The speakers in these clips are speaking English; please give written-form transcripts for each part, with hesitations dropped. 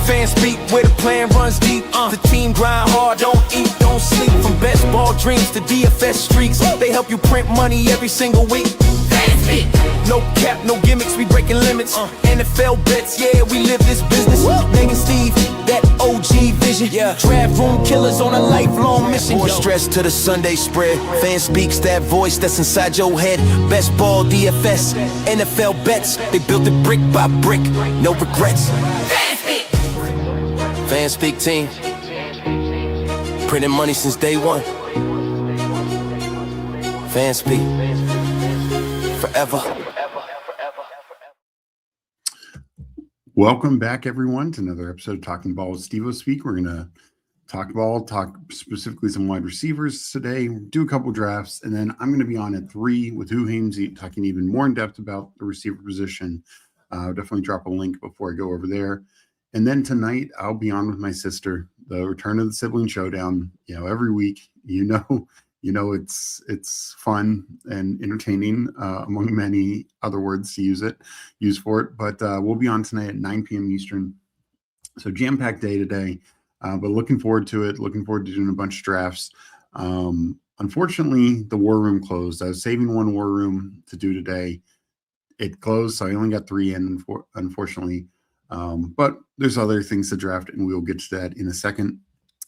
Fanspeak, where the plan runs deep. The team grind hard, don't eat, don't sleep. From best ball dreams to DFS streaks, they help you print money every single week. No cap, no gimmicks, we breaking limits. NFL bets, yeah, we live this business. Degen Steve, that OG vision. Draft room killers on a lifelong mission. More stress to the Sunday spread. Fanspeak's that voice that's inside your head. Best ball, DFS, NFL bets. They built it brick by brick, no regrets. Fanspeak team, printing money since day one. Fanspeak, forever. Welcome back, everyone, to another episode of Talking Ball with Steve-O Speak. We're going to talk ball, talk specifically some wide receivers today, do a couple drafts, and then I'm going to be on at 3 with Huhamesy, talking even more in depth about the receiver position. I'll definitely drop a link before I go over there. And then tonight, I'll be on with my sister, the return of the sibling showdown. You know, every week, you know, it's fun and entertaining, among many other words to use for it. But we'll be on tonight at 9 p.m. Eastern. So jam-packed day today, but looking forward to it. Looking forward to doing a bunch of drafts. Unfortunately, the war room closed. I was saving one war room to do today. It closed, so I only got 3 in, unfortunately. But there's other things to draft, and we'll get to that in a second.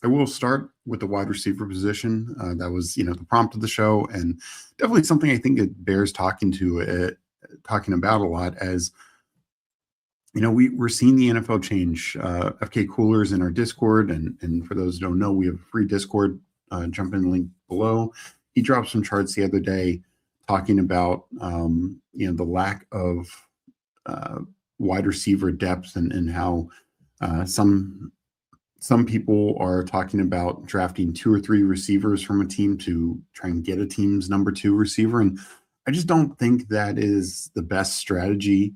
I will start with the wide receiver position. That was, the prompt of the show, and definitely something I think it bears talking about a lot. As we're seeing the NFL change. FK Cooler's in our Discord, and for those who don't know, we have a free Discord. Jump in the link below. He dropped some charts the other day talking about the lack of wide receiver depth and how some people are talking about drafting 2 or 3 receivers from a team to try and get a team's number 2 receiver. And I just don't think that is the best strategy.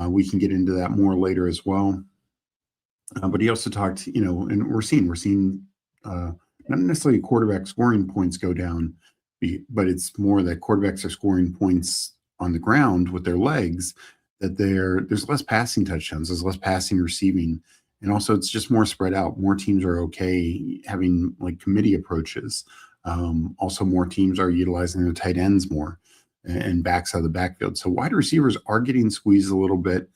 We can get into that more later as well. But he also talked, and we're seeing not necessarily quarterback scoring points go down, but it's more that quarterbacks are scoring points on the ground with their legs, that there's less passing touchdowns, there's less passing receiving. And also it's just more spread out. More teams are okay having like committee approaches. Also more teams are utilizing their tight ends more and backs out of the backfield. So wide receivers are getting squeezed a little bit.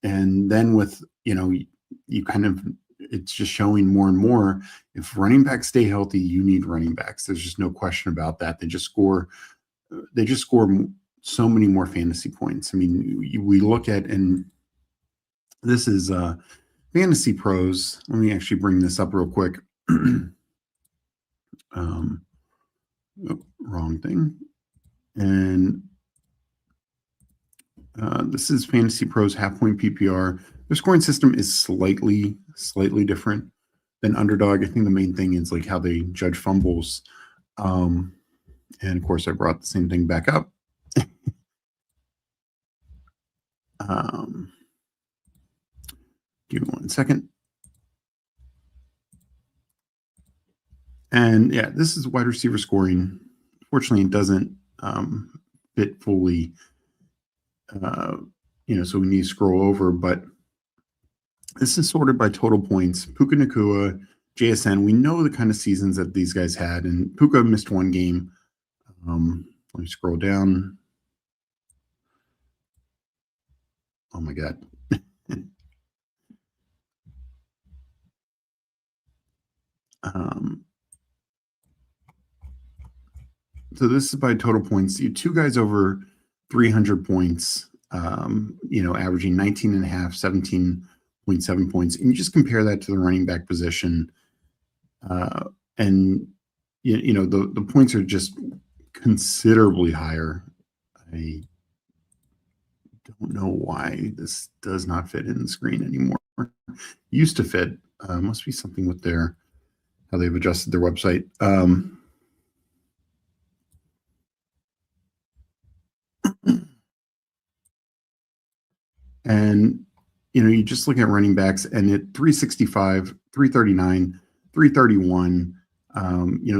And then with, it's just showing more and more, if running backs stay healthy, you need running backs. There's just no question about that. They just score so many more fantasy points. I mean, we look at, and this is Fantasy Pros. Let me actually bring this up real quick. Wrong thing. And this is Fantasy Pros half-point PPR. Their scoring system is slightly different than Underdog. I think the main thing is like how they judge fumbles. And of course, I brought the same thing back up. Give me 1 second. And yeah, this is wide receiver scoring. Fortunately, it doesn't fit fully, so we need to scroll over, but this is sorted by total points. Puka Nacua, JSN, we know the kind of seasons that these guys had, and Puka missed 1 game. Let me scroll down. Oh my God. So this is by total points. You 2 guys over 300 points, averaging 19.5, 17.7 points. And you just compare that to the running back position. And, the points are just considerably higher. I don't know why this does not fit in the screen anymore. Used to fit. Must be something with how they've adjusted their website. And, you just look at running backs, and at 365, 339, 331,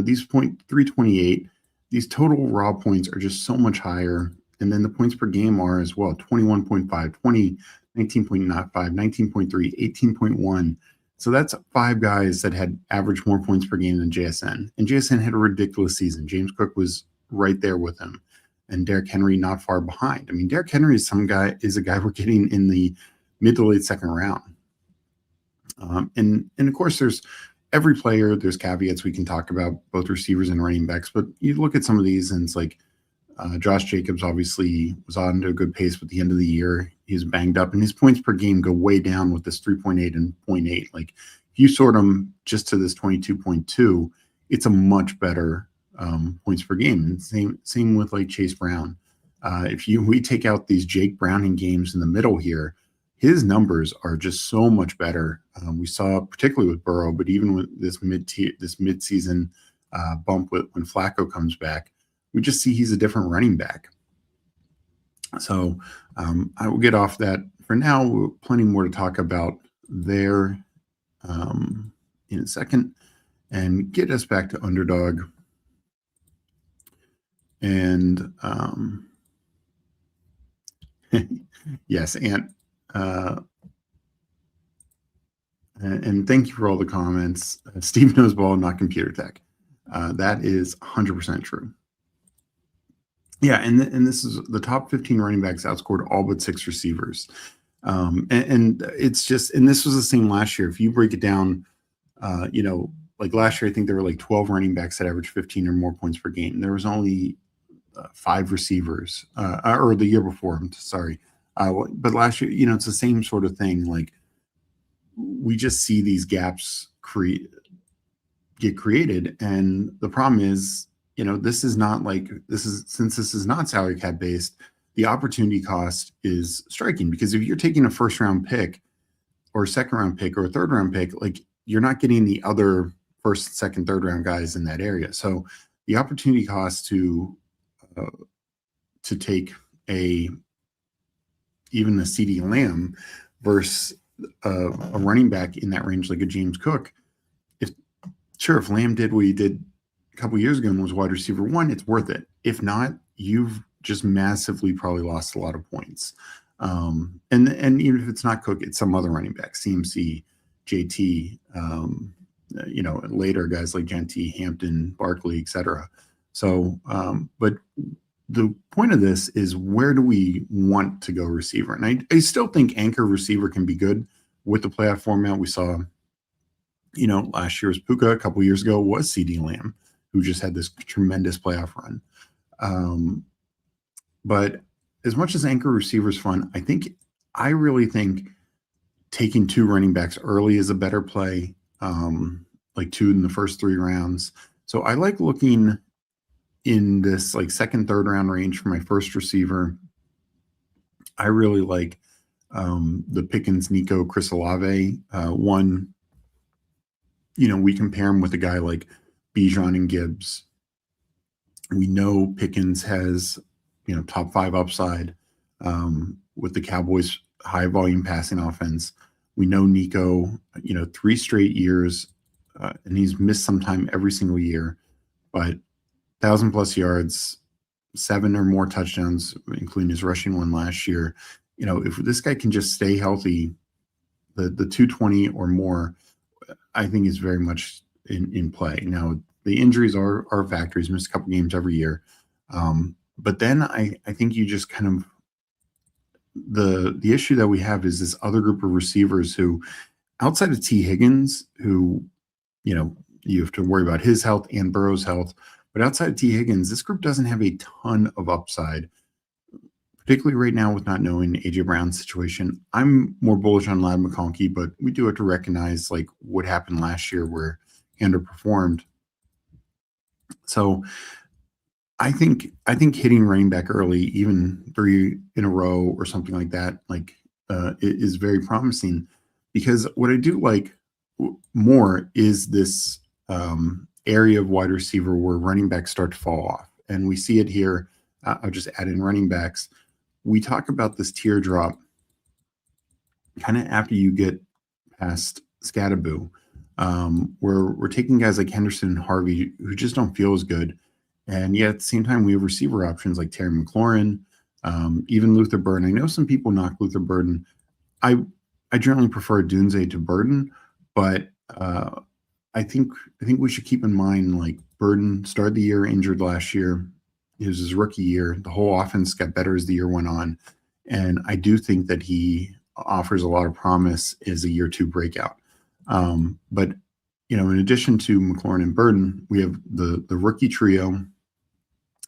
these 328, these total raw points are just so much higher. And then the points per game are as well, 21.5, 20, 19.5, 19.3, 18.1. So that's 5 guys that had averaged more points per game than JSN. And JSN had a ridiculous season. James Cook was right there with him. And Derrick Henry not far behind. I mean, Derrick Henry is a guy we're getting in the mid to late second round. And of course, there's every player, there's caveats we can talk about, both receivers and running backs. But you look at some of these, and it's like Josh Jacobs obviously was on to a good pace at the end of the year. He's banged up, and his points per game go way down with this 3.8 and 0.8. Like, if you sort them just to this 22.2, it's a much better points per game. And same with like Chase Brown. If we take out these Jake Browning games in the middle here, his numbers are just so much better. We saw particularly with Burrow, but even with this mid-season bump when Flacco comes back, we just see he's a different running back. So I will get off that for now. Plenty more to talk about there in a second, and get us back to Underdog. And yes, and thank you for all the comments. Steve knows ball, not computer tech. That is 100% true. Yeah, and this is the top 15 running backs outscored all but 6 receivers. And it's just, and this was the same last year. If you break it down, like last year, I think there were like 12 running backs that averaged 15 or more points per game. There was only 5 receivers, or the year before, I'm sorry. But last year, it's the same sort of thing. Like, we just see these gaps get created. And the problem is, this is since this is not salary cap based, the opportunity cost is striking, because if you're taking a first round pick or a second round pick or a third round pick, like, you're not getting the other first, second, third round guys in that area. So the opportunity cost to take even a CeeDee Lamb versus a running back in that range like a James Cook, if Lamb did what he did a couple years ago and was wide receiver 1, it's worth it. If not, you've just massively probably lost a lot of points. And even if it's not Cook, it's some other running back, CMC, JT, later guys like Genty, Hampton, Barkley, etc. So, but the point of this is, where do we want to go receiver? And I still think anchor receiver can be good with the playoff format. We saw, last year's Puka, a couple years ago was CeeDee Lamb, who just had this tremendous playoff run. But as much as anchor receiver is fun, I really think taking 2 running backs early is a better play, like 2 in the first 3 rounds. So I like looking in this like second, third round range for my first receiver. I really like the Pickens, Nico, Chris Olave one. We compare him with a guy like Bijan and Gibbs. We know Pickens has, top 5 upside with the Cowboys' high volume passing offense. We know Nico, 3 straight years, and he's missed some time every single year, but 1,000+ yards, 7 or more touchdowns, including his rushing one last year. If this guy can just stay healthy, the 220 or more, I think is very much in play. Now, the injuries are a factor. He's missed a couple games every year. But then I think you just kind of, the issue that we have is this other group of receivers who, outside of T. Higgins, who, you have to worry about his health and Burrow's health. But outside of T. Higgins, this group doesn't have a ton of upside, particularly right now with not knowing A.J. Brown's situation. I'm more bullish on Ladd McConkey, but we do have to recognize like what happened last year where he underperformed. So I think hitting running back early, even 3 in a row or something like that, is very promising, because what I do like more is this area of wide receiver where running backs start to fall off. And we see it here. I'll just add in running backs. We talk about this teardrop kind of after you get past Scatterboo, where we're taking guys like Henderson and Harvey who just don't feel as good. And yet at the same time, we have receiver options like Terry McLaurin, even Luther Burden. I know some people knock Luther Burden. I generally prefer Dunze to Burden, but I think we should keep in mind, like, Burden started the year injured last year. It was his rookie year. The whole offense got better as the year went on, and I do think that he offers a lot of promise as a year 2 breakout. But in addition to McLaurin and Burden, we have the rookie trio,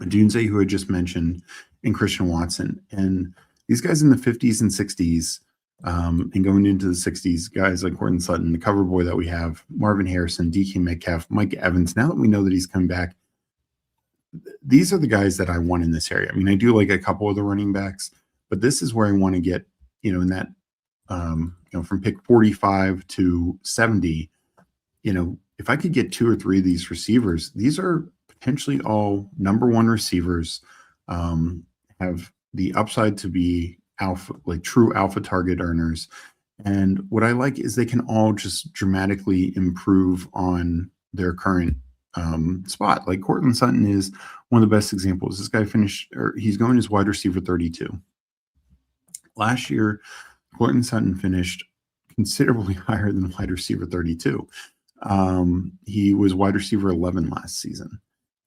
Dunze, who I just mentioned, and Christian Watson, and these guys in the 50s and 60s. And going into the 60s, guys like Courtland Sutton, the cover boy that we have, Marvin Harrison, DK Metcalf, Mike Evans. Now that we know that he's coming back, these are the guys that I want in this area. I mean, I do like a couple of the running backs, but this is where I want to get, in that, from pick 45 to 70, if I could get 2 or 3 of these receivers, these are potentially all number 1 receivers, have the upside to be alpha, like true alpha target earners. And what I like is they can all just dramatically improve on their current spot. Like Courtland Sutton is one of the best examples. This guy he's going as wide receiver 32. Last year, Courtland Sutton finished considerably higher than wide receiver 32. He was wide receiver 11 last season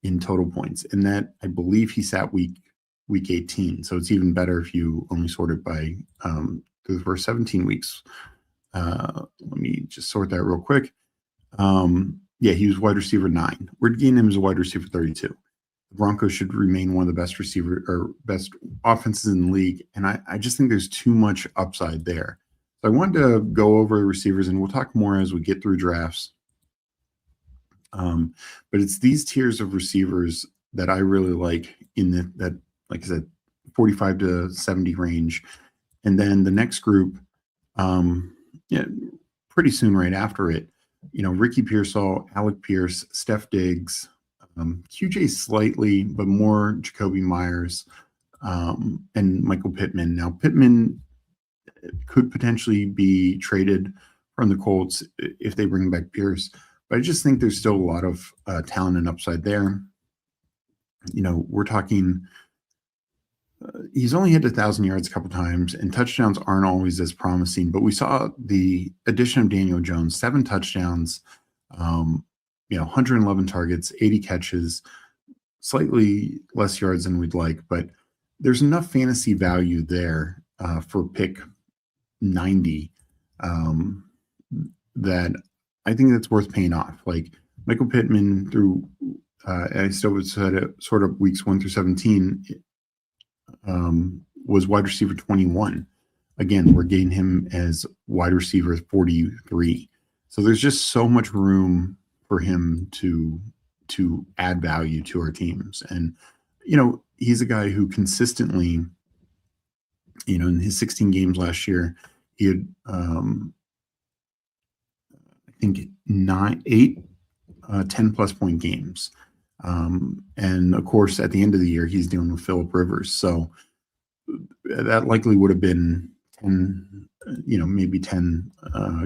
in total points. And that, I believe, he sat week 18. So it's even better if you only sort it by through the first 17 weeks. Let me just sort that real quick. Yeah, he was wide receiver 9. We're getting him as a wide receiver 32. The Broncos should remain one of the best offenses in the league. And I just think there's too much upside there. So I wanted to go over receivers, and we'll talk more as we get through drafts. But it's these tiers of receivers that I really like in that, like I said, 45 to 70 range. And then the next group, pretty soon right after it, Ricky Pearsall, Alec Pierce, Steph Diggs, QJ slightly, but more Jacoby Myers, and Michael Pittman. Now, Pittman could potentially be traded from the Colts if they bring back Pierce, but I just think there's still a lot of talent and upside there. We're talking, he's only hit 1,000 yards a couple times, and touchdowns aren't always as promising, but we saw the addition of Daniel Jones, 7 touchdowns, 111 targets, 80 catches, slightly less yards than we'd like, but there's enough fantasy value there for pick 90 that I think that's worth paying off. Like Michael Pittman through, I still would say it sort of weeks 1 through 17, was wide receiver 21. Again, we're getting him as wide receiver 43. So there's just so much room for him to add value to our teams. And, he's a guy who consistently, in his 16 games last year, he had, I think 8 10-plus point games. And of course, at the end of the year, he's dealing with Phillip Rivers. So that likely would have been 10, maybe 10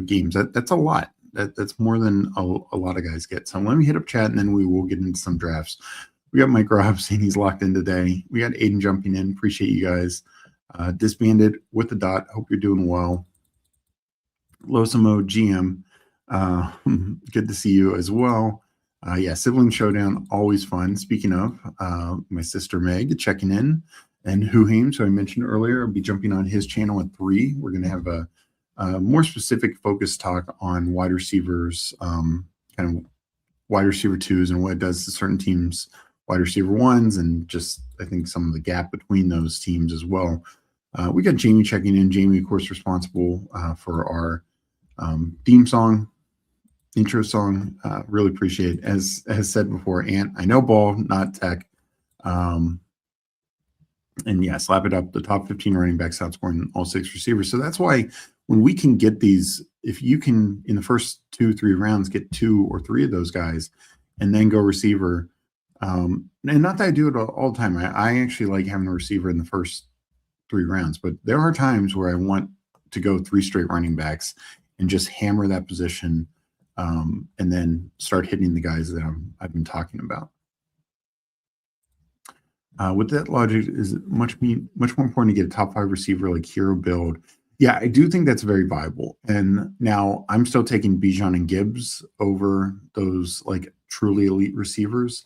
games. That's a lot. That's more than a lot of guys get. So let me hit up chat, and then we will get into some drafts. We got Mike Robb saying he's locked in today. We got Aiden jumping in. Appreciate you guys. Disbanded with the dot. Hope you're doing well. Losimo GM. Good to see you as well. Sibling Showdown, always fun. Speaking of, my sister Meg checking in, and Huheim, so I mentioned earlier, I'll be jumping on his channel at 3. We're going to have a more specific focus talk on wide receivers, kind of wide receiver 2s and what it does to certain teams, wide receiver 1s, and just, I think, some of the gap between those teams as well. We got Jamie checking in. Jamie, of course, responsible for our theme song, intro song. Really appreciate it. As said before, Ant, I know ball, not tech. And yeah, slap it up. The top 15 running backs outscoring all 6 receivers. So that's why when we can get these, if you can in the first 2-3 rounds get 2 or 3 of those guys, and then go receiver. And not that I do it all the time. I actually like having a receiver in the first 3 rounds, but there are times where I want to go 3 straight running backs and just hammer that position. And then start hitting the guys that I've been talking about. With that logic, is it much more important to get a top 5 receiver like hero build? Yeah, I do think that's very viable. And now I'm still taking Bijan and Gibbs over those like truly elite receivers.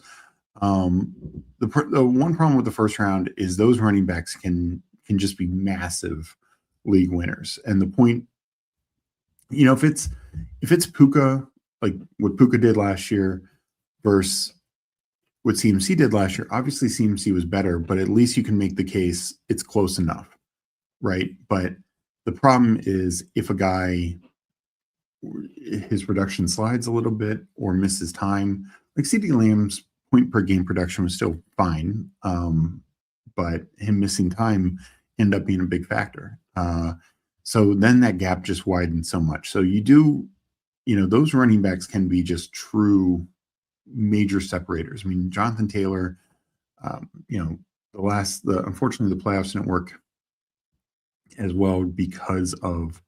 The one problem with the first round is those running backs can just be massive league winners. And the point, if it's Puka, like what Puka did last year versus what CMC did last year, obviously CMC was better, but at least you can make the case it's close enough, right? But the problem is if a guy, his production slides a little bit or misses time, like CeeDee Lamb's point per game production was still fine, but him missing time ended up being a big factor. So then that gap just widened so much. So those running backs can be just true major separators. I mean, Jonathan Taylor, unfortunately the playoffs didn't work as well because of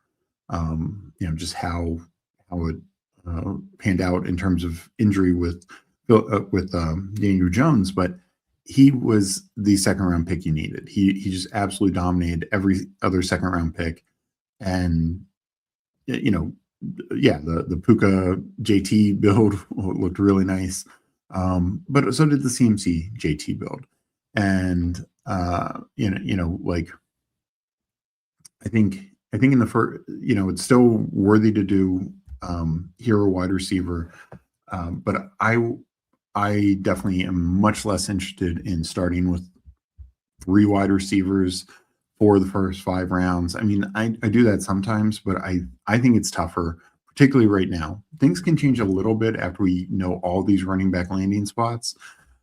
just how it panned out in terms of injury with Daniel Jones, but he was the second round pick you needed. He just absolutely dominated every other second round pick, and the Puka JT build looked really nice, but so did the CMC JT build, and I think in the first, it's still worthy to do hero wide receiver, but I definitely am much less interested in starting with 3 wide receivers for the first 5 rounds. I mean, I do that sometimes, but I think it's tougher, particularly right now. Things can change a little bit after we know all these running back landing spots,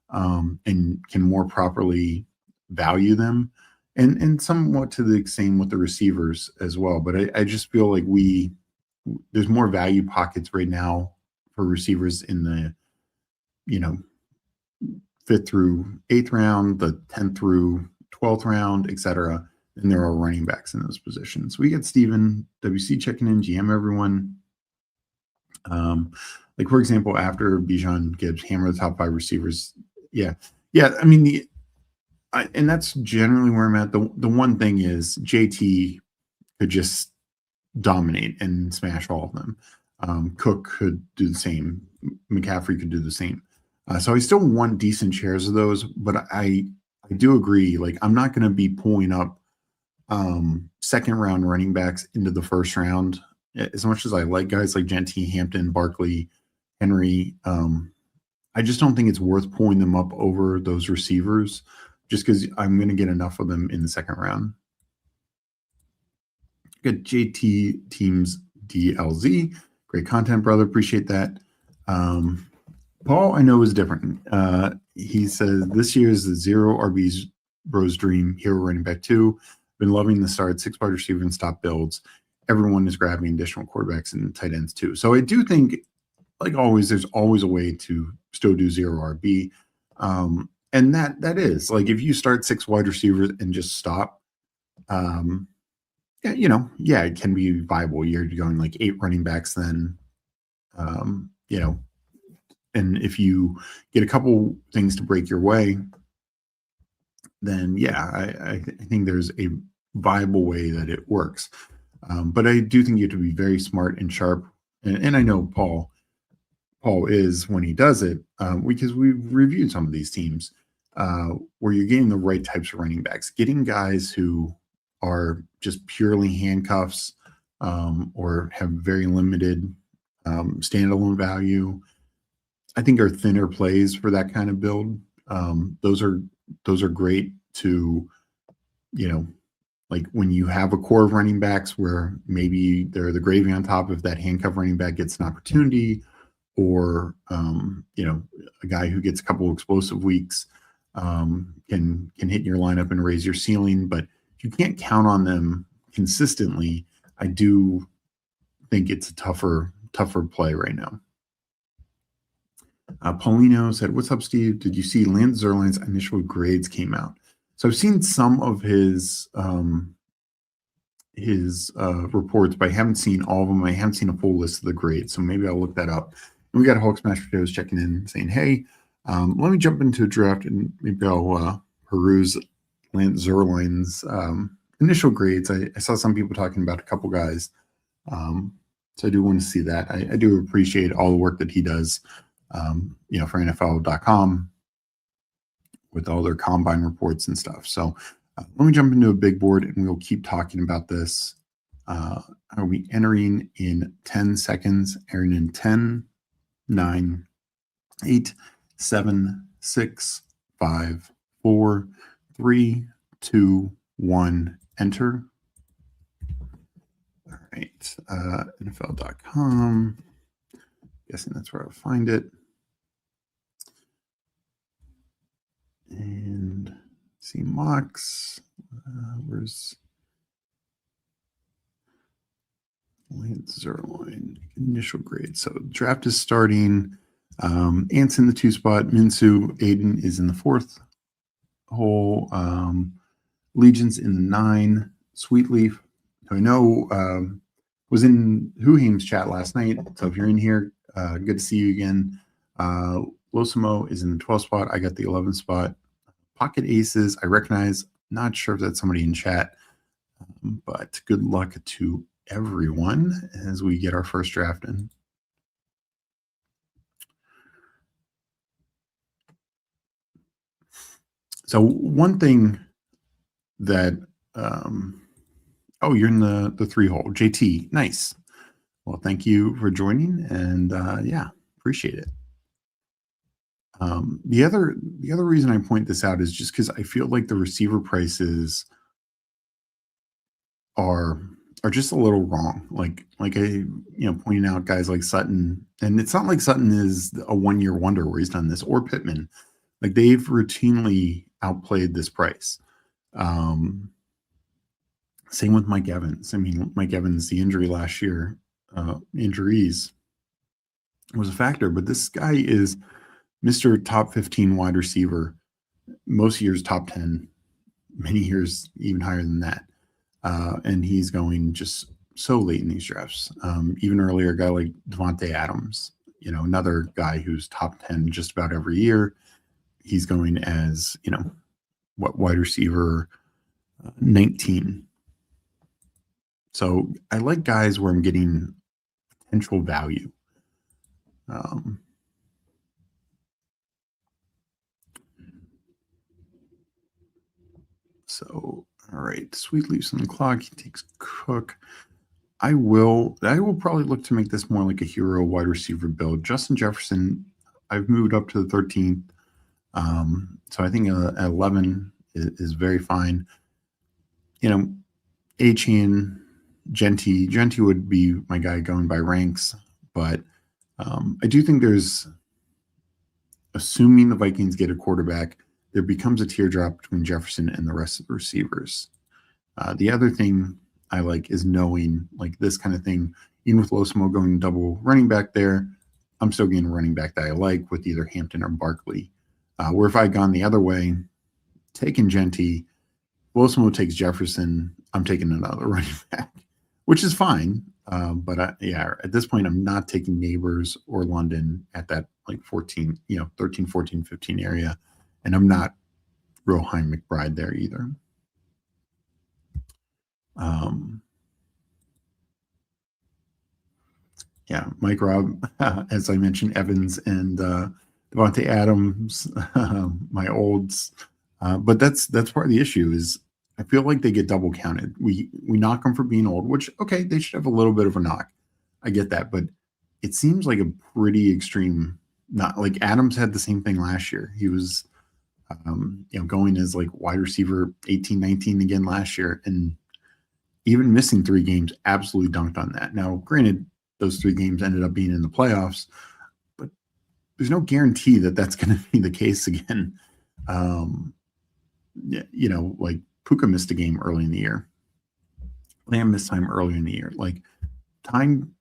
and can more properly value them. And somewhat to the same with the receivers as well. But I just feel like there's more value pockets right now for receivers in the 5th through 8th round, the 10th through 12th round, etc. And there are running backs in those positions. We get Steven WC checking in, GM everyone. Like for example, after Bijan, Gibbs hammer the top 5 receivers. Yeah. I mean and that's generally where I'm at. The one thing is JT could just dominate and smash all of them. Cook could do the same. McCaffrey could do the same. So I still want decent shares of those, but I do agree. Like I'm not going to be pulling up second round running backs into the first round. As much as I like guys like Genty, Hampton, Barkley, Henry, I just don't think it's worth pulling them up over those receivers just because I'm going to get enough of them in the second round. Good JT Teams DLZ. Great content, brother. Appreciate that. Paul, I know, is different. He says, this year is the 0 RBs bros dream, hero running back 2. Been loving the start, 6 wide receiver and stop builds. Everyone is grabbing additional quarterbacks and tight ends too. So I do think, like always, there's always a way to still do 0 RB. And that is, like, if you start 6 wide receivers and just stop, it can be viable. You're going like 8 running backs then, and if you get a couple things to break your way, then I think there's a viable way that it works. But I do think you have to be very smart and sharp. And I know Paul is when he does it, because we've reviewed some of these teams where you're getting the right types of running backs, getting guys who are just purely handcuffs or have very limited standalone value. I think are thinner plays for that kind of build. Those are great to, like when you have a core of running backs where maybe they're the gravy on top if that handcuff running back gets an opportunity, or a guy who gets a couple explosive weeks can hit your lineup and raise your ceiling. But if you can't count on them consistently, I do think it's a tougher play right now. Paulino said, "What's up, Steve? Did you see Lance Zierlein's initial grades came out?" So I've seen some of his reports, but I haven't seen all of them. I haven't seen a full list of the grades, so maybe I'll look that up. And we got Hulk Smash Potatoes checking in, saying, "Hey, let me jump into a draft and maybe I'll peruse Lance Zierlein's initial grades. I saw some people talking about a couple guys. So I do want to see that. I do appreciate all the work that he does, for NFL.com with all their combine reports and stuff. So let me jump into a big board and we'll keep talking about this. Are we entering in 10 seconds? Entering in 10, 9, 8, 7, 6, 5, 4, 3, 2, 1, enter. All right, NFL.com. Guessing that's where I'll find it. And see mocks. Where's Lance Zerline? Initial grade. So draft is starting. Ant's in the 2 spot. Minsu Aiden is in the 4th hole. Legion's in the 9. Sweetleaf, who I know was in Huheem's chat last night. So if you're in here, good to see you again. Losimo is in the 12th spot. I got the 11th spot. Pocket Aces, I recognize. Not sure if that's somebody in chat, but good luck to everyone as we get our first draft in. So one thing that, you're in the 3 hole. JT, nice. Well, thank you for joining, and yeah, appreciate it. The other reason I point this out is just because I feel like the receiver prices are just a little wrong. Like I pointing out guys like Sutton, and it's not like Sutton is a 1-year wonder where he's done this, or Pittman. Like they've routinely outplayed this price. Same with Mike Evans. I mean, Mike Evans, the injury last year, injuries was a factor, but this guy is Mr. Top 15 wide receiver, most years top 10, many years even higher than that. And he's going just so late in these drafts. Even earlier, a guy like Devontae Adams, another guy who's top 10 just about every year. He's going as, wide receiver 19. So I like guys where I'm getting potential value. So, all right, Sweetleaf's on the clock. He takes Cook. I will probably look to make this more like a hero wide receiver build. Justin Jefferson, I've moved up to the 13th. So I think 11 is very fine. Achane, Genty would be my guy going by ranks, but I do think assuming the Vikings get a quarterback, there becomes a teardrop between Jefferson and the rest of the receivers. The other thing I like is knowing like this kind of thing, even with Losimo going double running back there, I'm still getting a running back that I like with either Hampton or Barkley. Where if I had gone the other way, taking Genty, Losimo takes Jefferson, I'm taking another running back, which is fine. But at this point, I'm not taking Neighbors or London at that like 13, 14, 15 area. And I'm not real high McBride there either. Mike Robb, as I mentioned, Evans and Devontae Adams, my olds. But that's part of the issue is I feel like they get double counted. We knock them for being old, which, okay, they should have a little bit of a knock. I get that, but it seems like a pretty extreme, not like Adams had the same thing last year. He was, going as like wide receiver 18, 19 again last year, and even missing 3 games, absolutely dunked on that. Now, granted, those 3 games ended up being in the playoffs, but there's no guarantee that that's going to be the case again. Like Puka missed a game early in the year. Lamb missed time earlier in the year. Like time,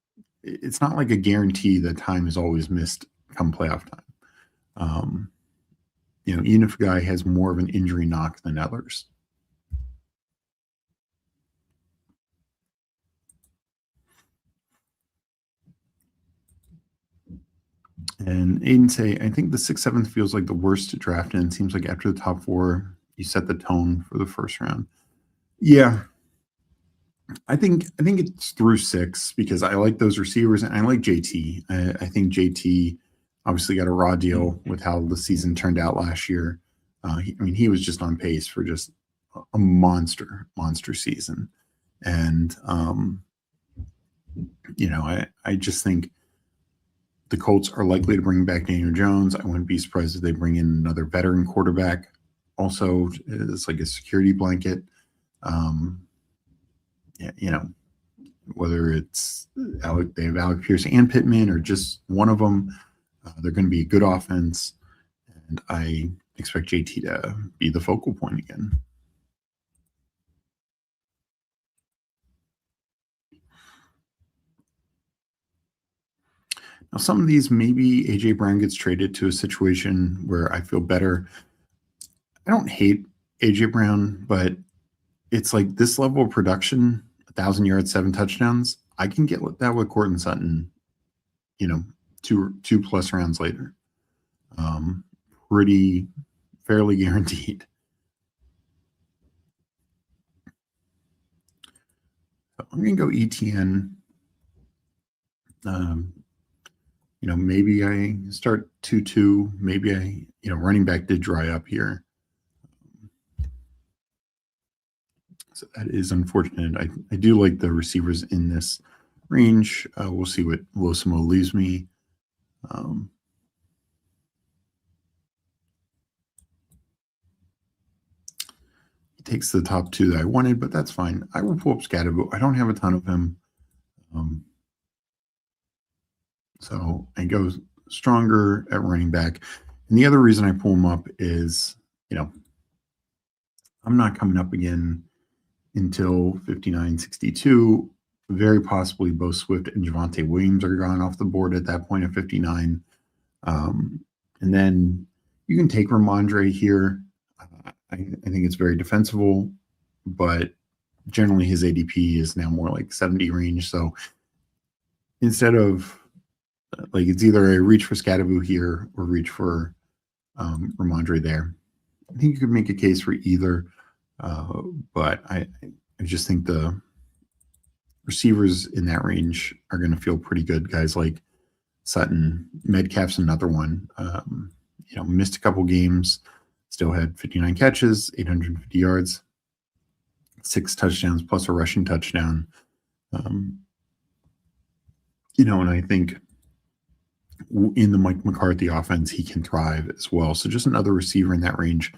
it's not like a guarantee that time is always missed come playoff time. Even if a guy has more of an injury knock than others. And Aiden say, I think the 6th, 7th feels like the worst to draft in. It seems like after the top 4, you set the tone for the first round. Yeah, I think it's through 6 because I like those receivers and I like JT. I think JT obviously got a raw deal with how the season turned out last year. I mean, he was just on pace for just a monster season, and I just think the Colts are likely to bring back Daniel Jones. I wouldn't be surprised if they bring in another veteran quarterback. Also, it's like a security blanket. Yeah, whether it's they have Alec Pierce and Pittman or just one of them, they're going to be a good offense, and I expect JT to be the focal point again. Now, some of these, maybe AJ Brown gets traded to a situation where I feel better. I don't hate AJ Brown, but it's like this level of production, 1,000 yards, 7 touchdowns. I can get that with Courtland Sutton, 2+ rounds later. Pretty fairly guaranteed. So I'm going to go ETN. Maybe I start 2-2. Maybe running back did dry up here. So that is unfortunate. I do like the receivers in this range. We'll see what Losimo leaves me. He takes the top 2 that I wanted, but that's fine. I will pull up Scatterbo. I don't have a ton of him. So I go stronger at running back. And the other reason I pull him up is, I'm not coming up again until 59-62. Very possibly both Swift and Javonte Williams are gone off the board at that point at 59. And then you can take Ramondre here. I think it's very defensible, but generally his ADP is now more like 70 range. So instead of it's either a reach for Scatterbo here or reach for Ramondre there. I think you could make a case for either, but I just think the receivers in that range are going to feel pretty good. Guys like Sutton, Metcalf's another one. Missed a couple games, still had 59 catches, 850 yards, 6 touchdowns plus a rushing touchdown. And I think in the Mike McCarthy offense, he can thrive as well. So just another receiver in that range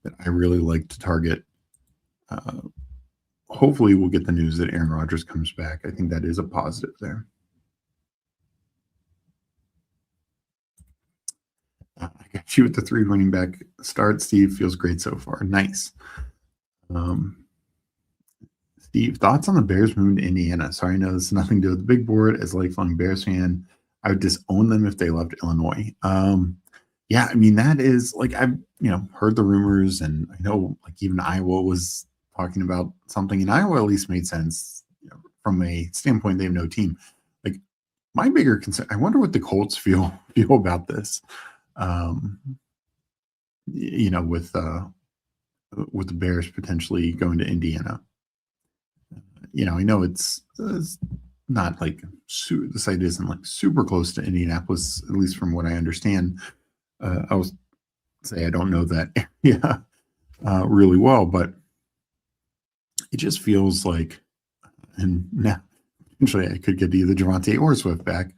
that I really like to target. Hopefully we'll get the news that Aaron Rodgers comes back. I think that is a positive there. I got you with the 3 running back start. Steve, feels great so far. Nice. Steve, thoughts on the Bears moving to Indiana? Sorry, I know this has nothing to do with the big board. As a lifelong Bears fan, I would disown them if they left Illinois. Yeah, I mean, that is I've heard the rumors, and I know even Iowa was talking about something, and Iowa at least made sense from a standpoint they have no team. My bigger concern, I wonder what the Colts feel about this. With the Bears potentially going to Indiana. I know it's not the site isn't super close to Indianapolis, at least from what I understand. I will say I don't know that area really well, but it just feels like, and now eventually I could get either Javonte or Swift back.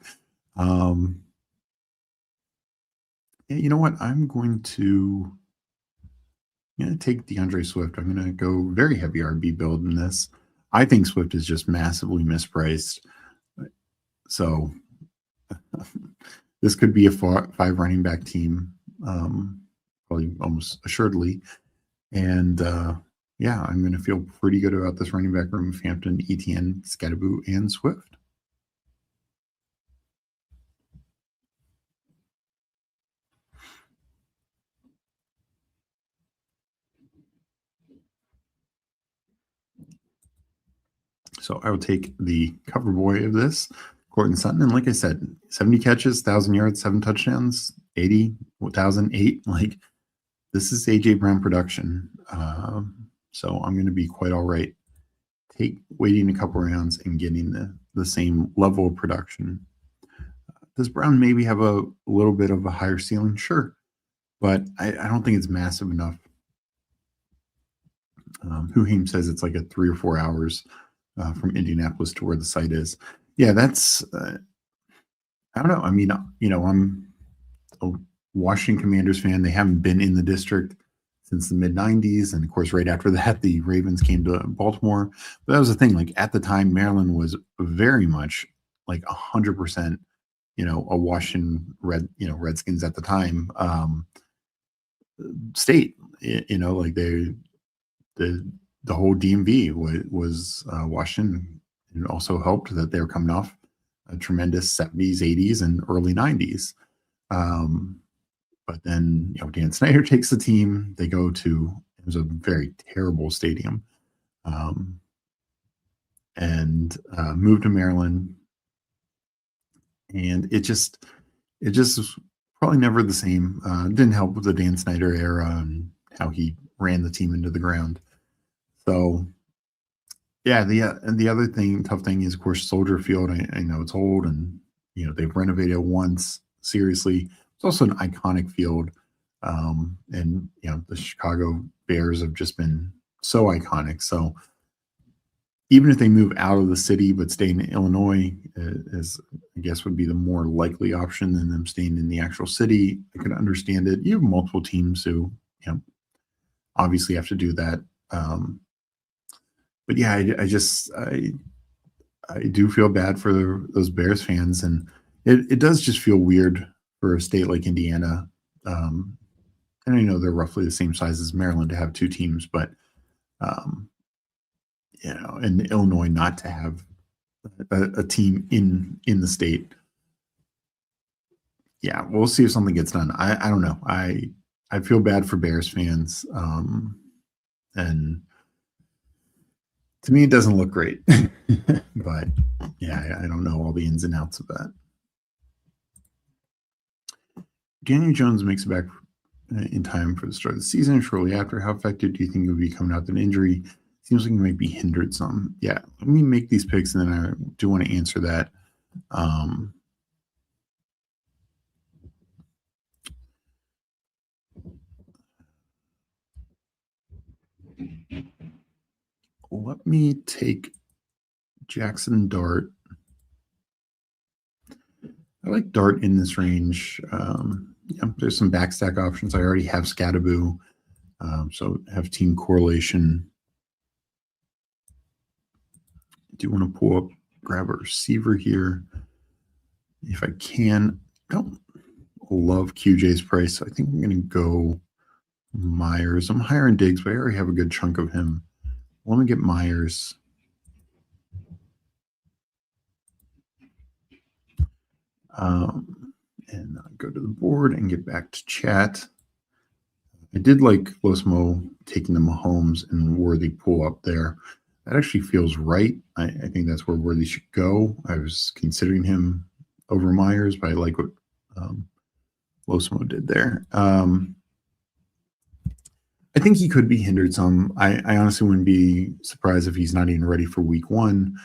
You know what? I'm going to take DeAndre Swift. I'm going to go very heavy RB build in this. I think Swift is just massively mispriced. So this could be a 5 running back team, probably almost assuredly. And I'm going to feel pretty good about this running back room of Hampton, Etienne, Scatterbo, and Swift. So I will take the cover boy of this, Courtland Sutton. And like I said, 70 catches, 1,000 yards, 7 touchdowns, 80, 1,008. This is AJ Brown production. So I'm going to be quite all right waiting a couple rounds and getting the same level of production. Does Brown maybe have a little bit of a higher ceiling? Sure, but I don't think it's massive enough. Huheim says it's like a 3 or 4 hours from Indianapolis to where the site is. Yeah, that's I don't know. I mean, I'm a Washington Commanders fan. They haven't been in the district since the mid 90s. And of course, right after that, the Ravens came to Baltimore. But that was the thing. Like at the time, Maryland was very much like 100%, a Washington Redskins at the time state, like the whole DMV was Washington, and also helped that they were coming off a tremendous 70s, 80s, and early 90s. But then, Dan Snyder takes the team. They go to, it was a very terrible stadium, and moved to Maryland. And it just was probably never the same. Didn't help with the Dan Snyder era and how he ran the team into the ground. So, yeah, and the other tough thing is, of course, Soldier Field. I know it's old, and they've renovated it once. Seriously, it's also an iconic field, and the Chicago Bears have just been so iconic. So even if they move out of the city but stay in Illinois, is I guess would be the more likely option than them staying in the actual city. I could understand it. You have multiple teams who obviously have to do that. But yeah, I do feel bad for those Bears fans, and it does just feel weird for a state like Indiana. And I know they're roughly the same size as Maryland to have two teams, but in Illinois not to have a team in the state. Yeah, we'll see if something gets done. I don't know. I feel bad for Bears fans, and to me, it doesn't look great. But yeah, I don't know all the ins and outs of that. Daniel Jones makes it back in time for the start of the season. Shortly after, how effective do you think he would be coming out with an injury? Seems like he might be hindered some. Yeah, let me make these picks, and then I do want to answer that. Let me take Jackson Dart. I like Dart in this range. There's some backstack options. I already have Scattaboo, so have team correlation. I do want to pull up, grab a receiver here if I can. I don't love QJ's price, so I think I'm going to go Myers. I'm higher in Diggs, but I already have a good chunk of him. Let me get Myers. And I'll go to the board and get back to chat. I did like Losmo taking the Mahomes and Worthy pull up there. That actually feels right. I think that's where Worthy should go. I was considering him over Myers, but I like what Losmo did there. I think he could be hindered some. I honestly wouldn't be surprised if he's not even ready for week one.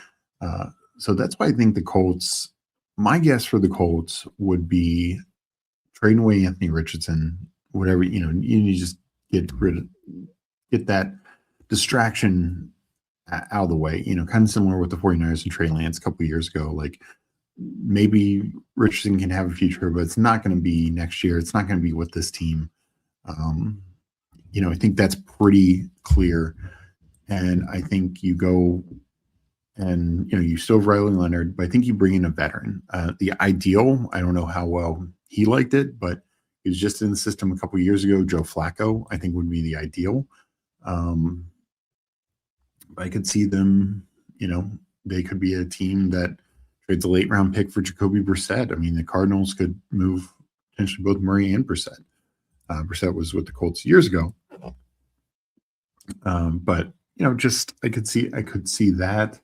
So that's why I think the Colts, my guess for the Colts would be trading away Anthony Richardson, whatever, you just get that distraction out of the way, kind of similar with the 49ers and Trey Lance a couple of years ago. Like maybe Richardson can have a future, but it's not going to be next year. It's not going to be with this team. I think that's pretty clear. And I think you go and, you still have Riley Leonard, but I think you bring in a veteran. The ideal, I don't know how well he liked it, but he was just in the system a couple of years ago. Joe Flacco, I think, would be the ideal. I could see them, they could be a team that trades a late round pick for Jacoby Brissett. I mean, the Cardinals could move potentially both Murray and Brissett. Brissett was with the Colts years ago. But I could see that.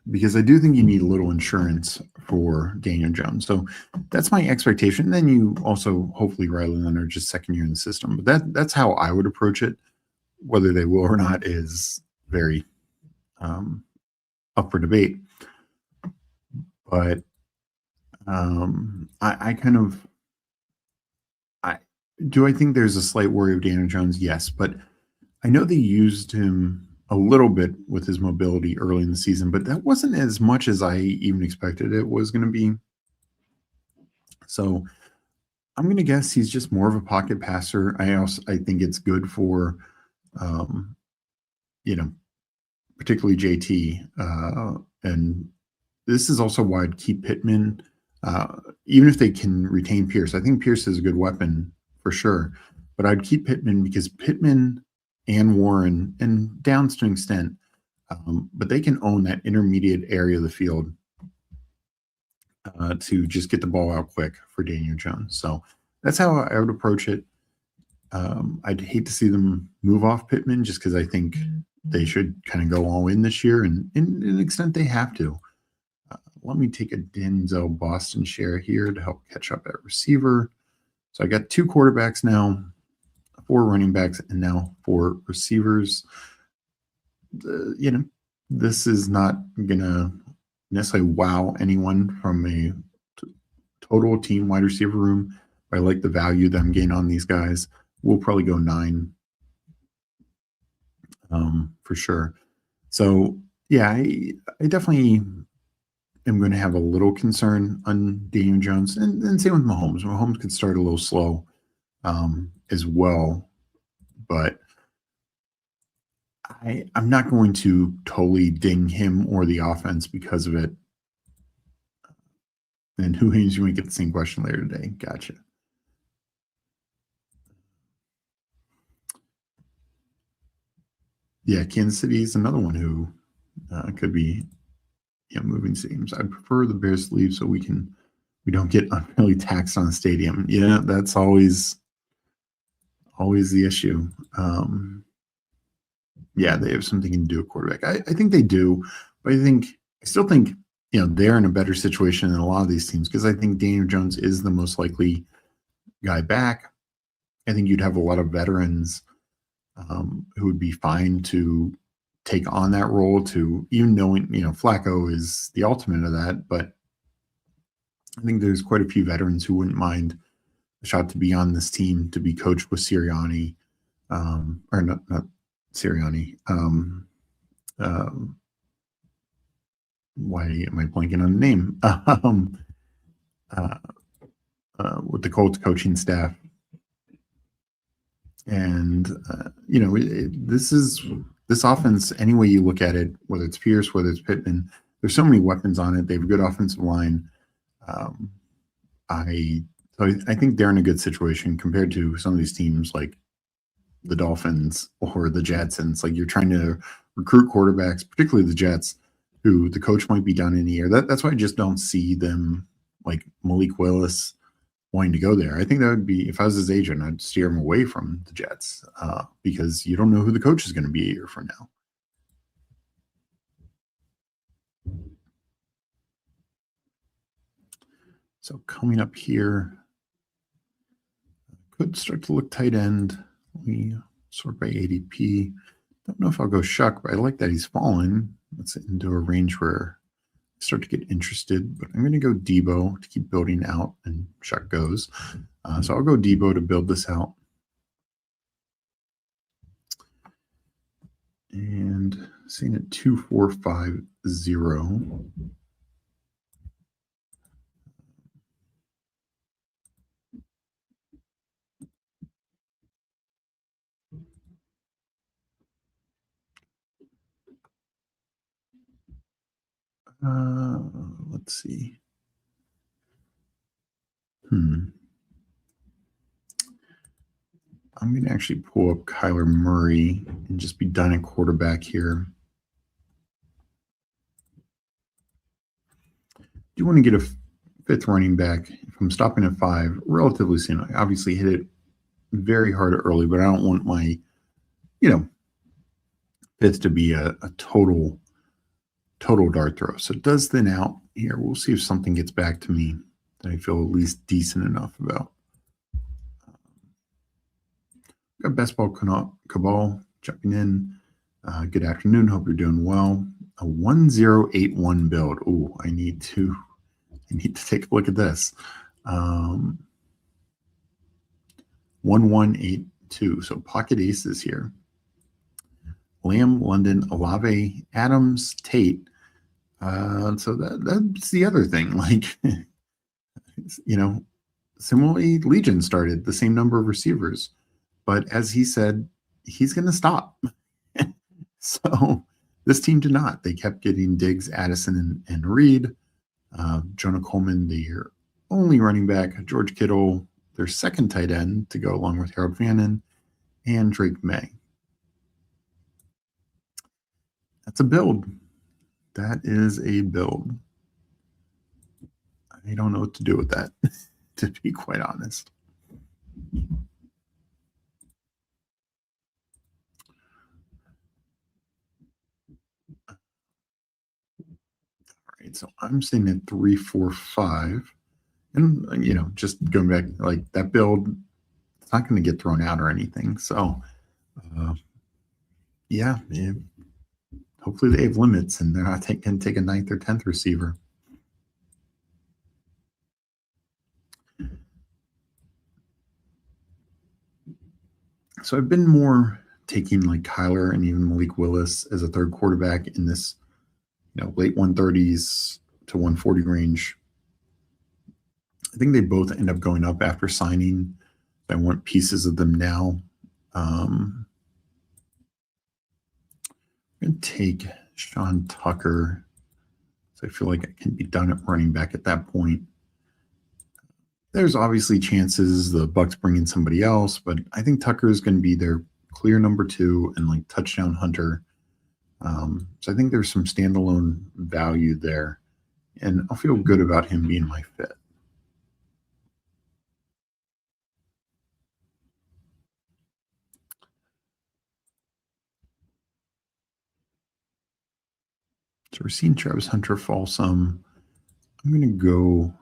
because I do think you need a little insurance for Daniel Jones. So that's my expectation. And then you also hopefully Riley Leonard just second year in the system. But that's how I would approach it. Whether they will or not is very up for debate. But I think there's a slight worry of Daniel Jones? Yes, but I know they used him a little bit with his mobility early in the season, but that wasn't as much as I even expected it was going to be. So I'm going to guess he's just more of a pocket passer. I think it's good for, particularly JT. And this is also why I'd keep Pittman, even if they can retain Pierce. I think Pierce is a good weapon for sure, but I'd keep Pittman because Pittman and Warren, and down to an extent, but they can own that intermediate area of the field to just get the ball out quick for Daniel Jones. So that's how I would approach it. I'd hate to see them move off Pittman just because I think they should kind of go all in this year, and in an extent they have to. Let me take a Denzel Boston share here to help catch up at receiver. So I got 2 quarterbacks now, 4 running backs, and now 4 receivers. This is not going to necessarily wow anyone from a total team wide receiver room. I like the value that I'm getting on these guys. We'll probably go 9 for sure. So, yeah, I definitely am going to have a little concern on Daniel Jones. And same with Mahomes. Mahomes could start a little slow as well. But I'm not going to totally ding him or the offense because of it. And who Haynes, you might get the same question later today. Gotcha. Yeah, Kansas City is another one who could be moving teams. I prefer the Bears to leave so we don't get unfairly taxed on the stadium. Yeah, that's always the issue. Yeah, they have something to do with quarterback. I think they do, but I still think they're in a better situation than a lot of these teams because I think Daniel Jones is the most likely guy back. I think you'd have a lot of veterans who would be fine to take on that role, to even knowing Flacco is the ultimate of that, but I think there's quite a few veterans who wouldn't mind a shot to be on this team, to be coached with Sirianni, or not Sirianni. Why am I blanking on the name? With the Colts coaching staff. And, this offense, any way you look at it, whether it's Pierce, whether it's Pittman, there's so many weapons on it. They have a good offensive line. I think they're in a good situation compared to some of these teams like the Dolphins or the Jets. And it's like you're trying to recruit quarterbacks, particularly the Jets, who the coach might be done in a year. That's why I just don't see them like Malik Willis wanting to go there. I think that would be, if I was his agent, I'd steer him away from the Jets because you don't know who the coach is going to be a year from now. So coming up here, could start to look tight end. We sort by ADP. Don't know if I'll go Shuck, but I like that he's fallen. That's into a range where I start to get interested, but I'm going to go Debo to keep building out, and Shuck goes. So I'll go Debo to build this out. And seeing it 2-4-5-0. Let's see. I'm going to actually pull up Kyler Murray and just be done at quarterback here. Do you want to get a 5th running back? If I'm stopping at 5, relatively soon. I obviously hit it very hard early, but I don't want my, 5th to be a total total dart throw. So it does thin out here. We'll see if something gets back to me that I feel at least decent enough about. Got Best Ball Cabal jumping in. Good afternoon. Hope you're doing well. A 1081 build. Oh, I need to take a look at this. 1182. So pocket aces here. Lamb, London, Olave, Adams, Tate. So that's the other thing. Like, similarly, Legion started the same number of receivers, but as he said, he's going to stop. So this team did not. They kept getting Diggs, Addison, and Reed. Jonah Coleman, their only running back. George Kittle, their second tight end to go along with Harold Fannin, and Drake May. That's a build. That is a build. I don't know what to do with that, to be quite honest. All right, so I'm sitting at 3, 4, 5. And, just going back, like that build, it's not going to get thrown out or anything. So, yeah, hopefully they have limits and they're not going to take a 9th or 10th receiver. So I've been more taking like Kyler and even Malik Willis as a third quarterback in this, late 130s to 140 range. I think they both end up going up after signing. I want pieces of them now. I'm going to take Sean Tucker. So I feel like I can be done at running back at that point. There's obviously chances the Bucs bring in somebody else, but I think Tucker is going to be their clear number 2 and like touchdown hunter. So I think there's some standalone value there, and I'll feel good about him being my fit. So we're seeing Travis Hunter fall some. I'm going to go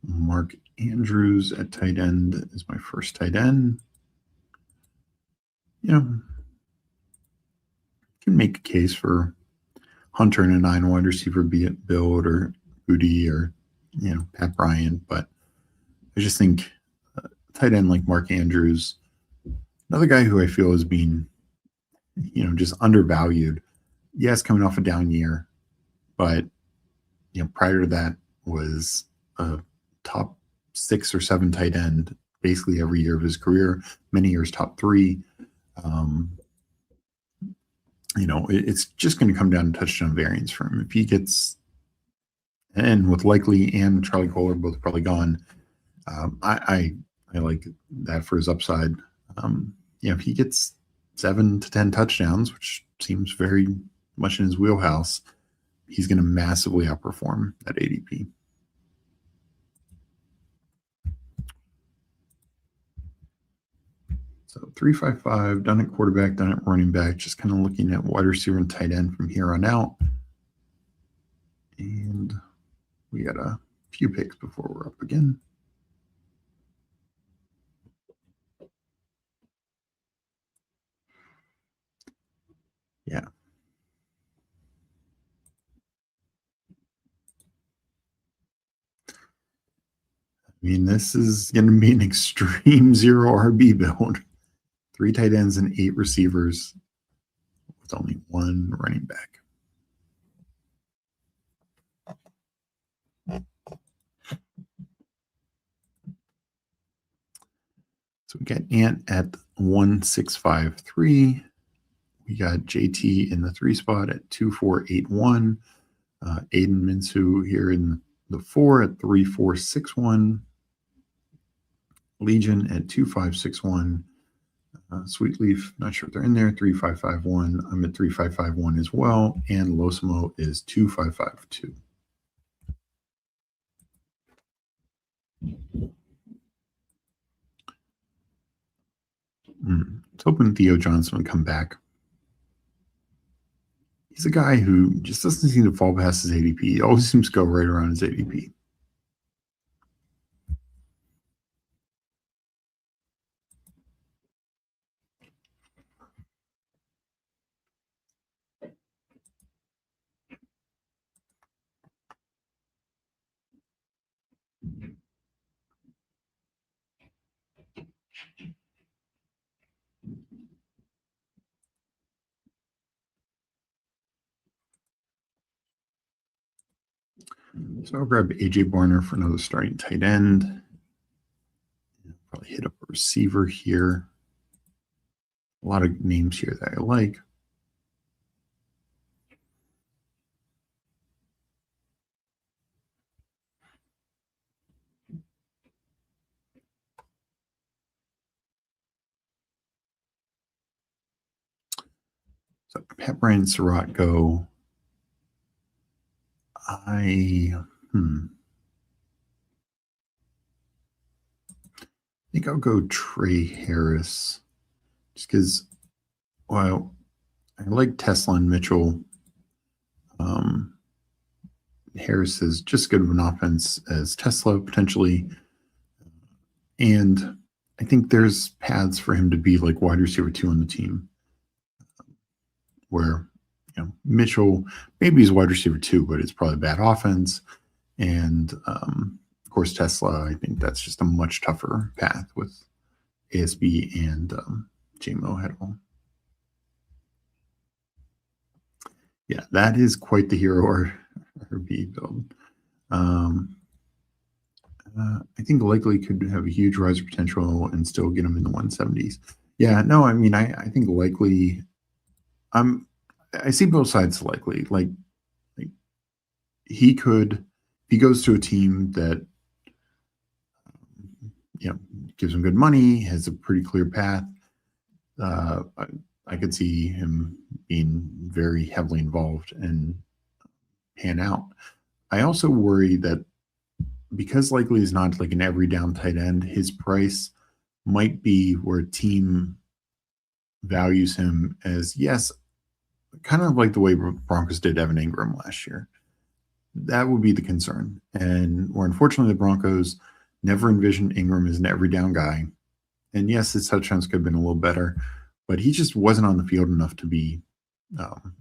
Mark Andrews at tight end as my first tight end. Can make a case for Hunter and a 9 wide receiver, be it Build or Goody or, Pat Bryant. But I just think tight end like Mark Andrews, another guy who I feel is being, just undervalued. Yes, coming off a down year, but, prior to that was a top 6 or 7 tight end basically every year of his career, many years top 3. It's just going to come down to touchdown variance for him. If he gets, and with Likely and Charlie Kohler both probably gone, I like that for his upside. If he gets 7 to 10 touchdowns, which seems very much in his wheelhouse, he's going to massively outperform that ADP. So 3-5-5, done at quarterback, done at running back, just kind of looking at wide receiver and tight end from here on out. And we got a few picks before we're up again. Yeah. This is going to be an extreme 0 RB build. 3 tight ends and 8 receivers with only 1 running back. So we got Ant at 1653. We got JT in the 3 spot at 2481. Aiden Minsu here in the 4 at 3461. Legion at 2561. Sweet Leaf, not sure if they're in there, 3551. I'm at 3551 as well. And Losimo is 2552. It's hoping Theo Johnson would come back. He's a guy who just doesn't seem to fall past his ADP. He always seems to go right around his ADP. So I'll grab AJ Barner for another starting tight end. Probably hit up a receiver here. A lot of names here that I like. So Pat Bryant, Surratt go. I think I'll go Trey Harris just because, well, I like Tesla and Mitchell. Harris is just as good of an offense as Tesla potentially. And I think there's paths for him to be like wide receiver 2 on the team where, Mitchell, maybe he's wide receiver 2, but it's probably bad offense. And of course, Tesla, I think that's just a much tougher path with ASB and JMO head on. Yeah, that is quite the hero RB build. I think likely could have a huge riser potential and still get him in the 170s. Yeah, no, I mean, I think likely, I see both sides likely. Like he could, if he goes to a team that, gives him good money, has a pretty clear path, I could see him being very heavily involved and pan out. I also worry that because likely is not like an every down tight end, his price might be where a team values him as, yes, kind of like the way Broncos did Evan Ingram last year. That would be the concern. And where unfortunately the Broncos never envisioned Ingram as an every down guy. And yes, his touchdowns could have been a little better, but he just wasn't on the field enough to be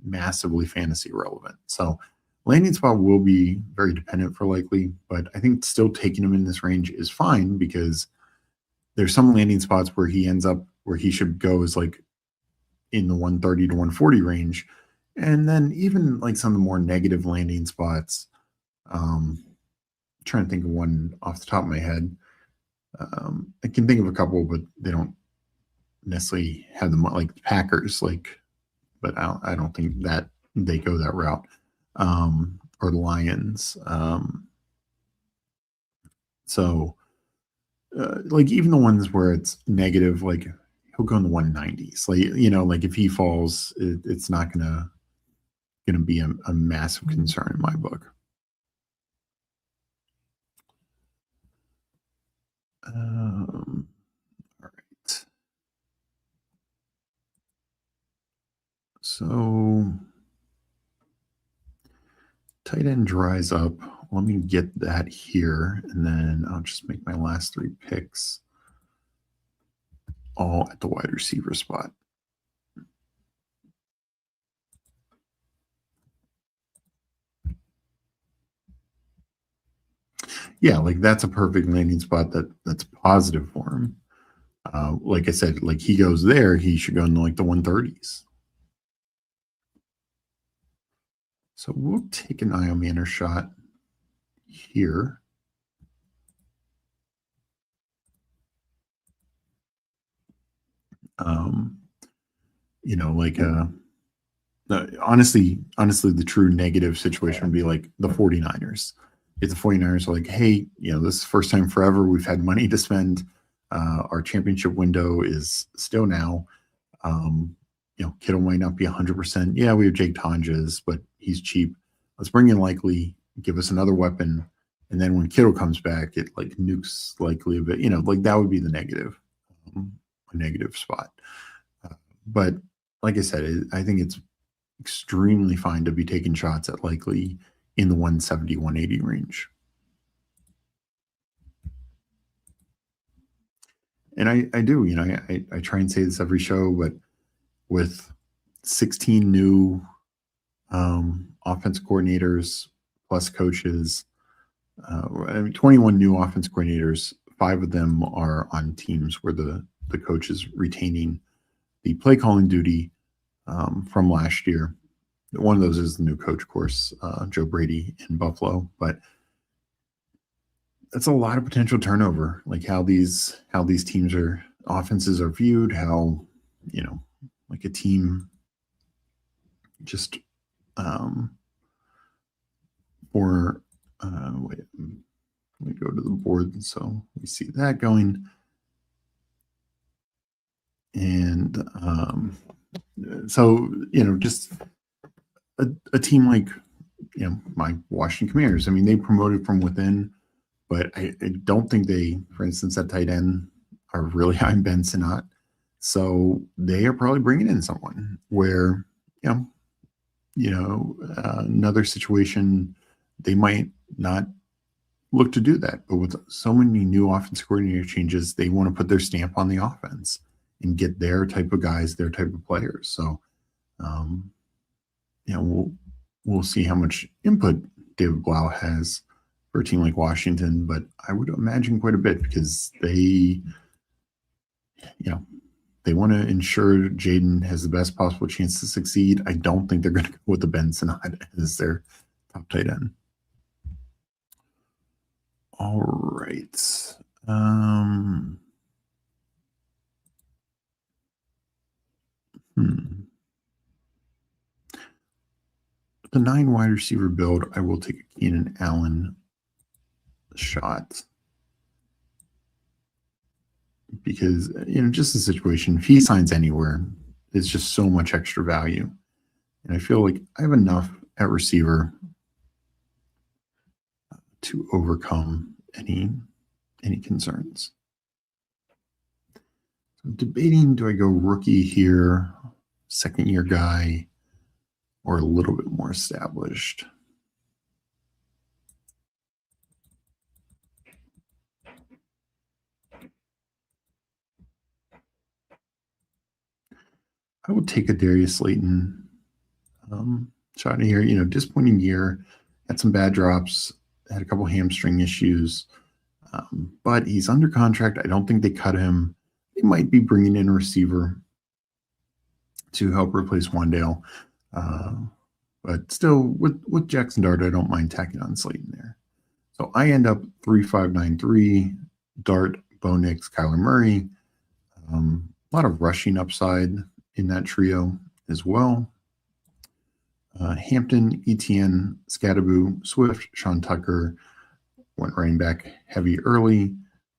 massively fantasy relevant. So landing spot will be very dependent for likely, but I think still taking him in this range is fine because there's some landing spots where he ends up where he should go is like in the 130 to 140 range. And then even like some of the more negative landing spots, trying to think of one off the top of my head. I can think of a couple, but they don't necessarily have them like the Packers, but I don't think that they go that route. Or the Lions. So like even the ones where it's negative, like he'll go in the 190s. Like if he falls, it's not gonna be a massive concern in my book. All right. So tight end dries up. Let me get that here, and then I'll just make my last 3 picks all at the wide receiver spot. Yeah, like that's a perfect landing spot that's positive for him. Like I said, like he goes there, he should go into like the 130s. So we'll take an Io Manor shot here. Honestly, the true negative situation would be like the 49ers. If the 49ers are like, hey, this is the first time forever we've had money to spend. Our championship window is still now. Kittle might not be 100%. Yeah, we have Jake Tonjes, but he's cheap. Let's bring in likely, give us another weapon. And then when Kittle comes back, it like nukes likely a bit, like that would be the negative, a negative spot. But like I said, I think it's extremely fine to be taking shots at likely in the 170, 180 range. And I do, I try and say this every show, but with 16 new offense coordinators plus coaches, 21 new offense coordinators, 5 of them are on teams where the coach is retaining the play calling duty from last year. One of those is the new coach, of course, Joe Brady in Buffalo, but that's a lot of potential turnover, like how these teams offenses are viewed, how, like a team just or wait, let me go to the board so we see that going. And so, just a team like, my Washington Commanders, I mean, they promoted from within, but I don't think they, for instance, at tight end are really high in Ben Sinnott. So they are probably bringing in someone where, another situation, they might not look to do that. But with so many new offense coordinator changes, they want to put their stamp on the offense and get their type of guys, their type of players. So, we'll see how much input David Blau has for a team like Washington, but I would imagine quite a bit because they want to ensure Jaden has the best possible chance to succeed. I don't think they're going to go with the Ben Sinnott as their top tight end. All right. The 9 wide receiver build, I will take a Keenan Allen shot because, just the situation, if he signs anywhere, it's just so much extra value. And I feel like I have enough at receiver to overcome any concerns. So debating, do I go rookie here, second year guy, or a little bit more established? I would take a Darius Slayton shot in here. Disappointing year, had some bad drops, had a couple hamstring issues, but he's under contract. I don't think they cut him. They might be bringing in a receiver to help replace Wandale. But still, with Jackson Dart, I don't mind tacking on Slayton there. So I end up 3-5-9-3, Dart, Bo Nix, Kyler Murray. A lot of rushing upside in that trio as well. Hampton, Etienne, Scadaboo, Swift, Sean Tucker went running back heavy early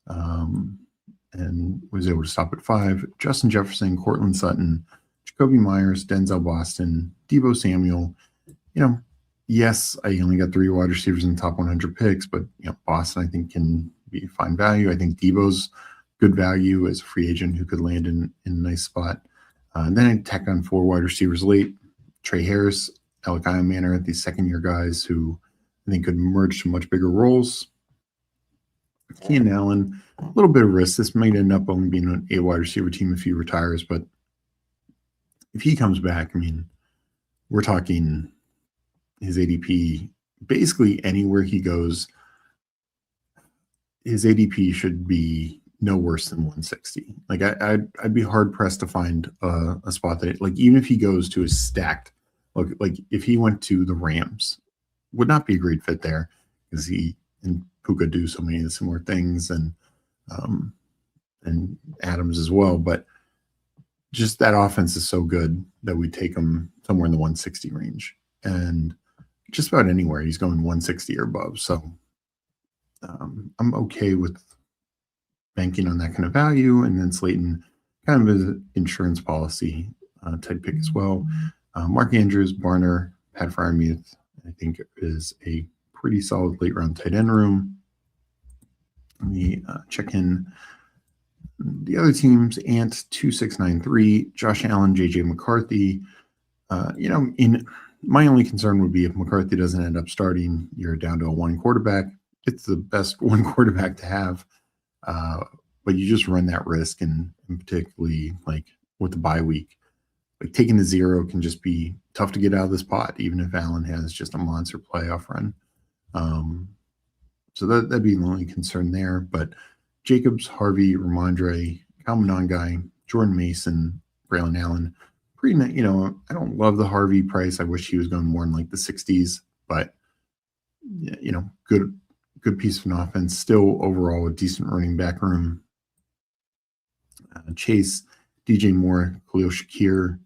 and was able to stop at 5. Justin Jefferson, Cortland Sutton, Jacoby Myers, Denzel Boston, Deebo Samuel. Yes, I only got 3 wide receivers in the top 100 picks, but Boston I think can be fine value. I think Deebo's good value as a free agent who could land in a nice spot. And then I tack on 4 wide receivers late. Trey Harris, Alec Manor, these second-year guys who I think could merge to much bigger roles. Keenan Allen, a little bit of risk. This might end up only being a wide receiver team if he retires, but if he comes back, I mean, we're talking his ADP, basically anywhere he goes, his ADP should be no worse than 160. Like I'd be hard pressed to find a spot that, like, even if he goes to a stacked, like if he went to the Rams, would not be a great fit there because he and Puka do so many of the similar things, and Adams as well. But just that offense is so good that we take him somewhere in the 160 range, and just about anywhere he's going 160 or above. So I'm okay with banking on that kind of value. And then Slayton, kind of an insurance policy type pick as well. Mark Andrews, Barner, Pat Fryermuth, I think is a pretty solid late round tight end room. Let me check in the other teams. Ant 2693, Josh Allen, JJ McCarthy, In my only concern would be if McCarthy doesn't end up starting, you're down to a one quarterback. It's the best one quarterback to have, but you just run that risk, and particularly like with the bye week, like taking the 0 can just be tough to get out of the spot, even if Allen has just a monster playoff run. So that'd be the only concern there. But Jacobs, Harvey, Ramondre, Kyle Monangai, Jordan Mason, Braylon Allen, pretty, I don't love the Harvey price. I wish he was going more in like the 60s, but good piece of an offense. Still overall a decent running back room. Chase, DJ Moore, Khalil Shakir.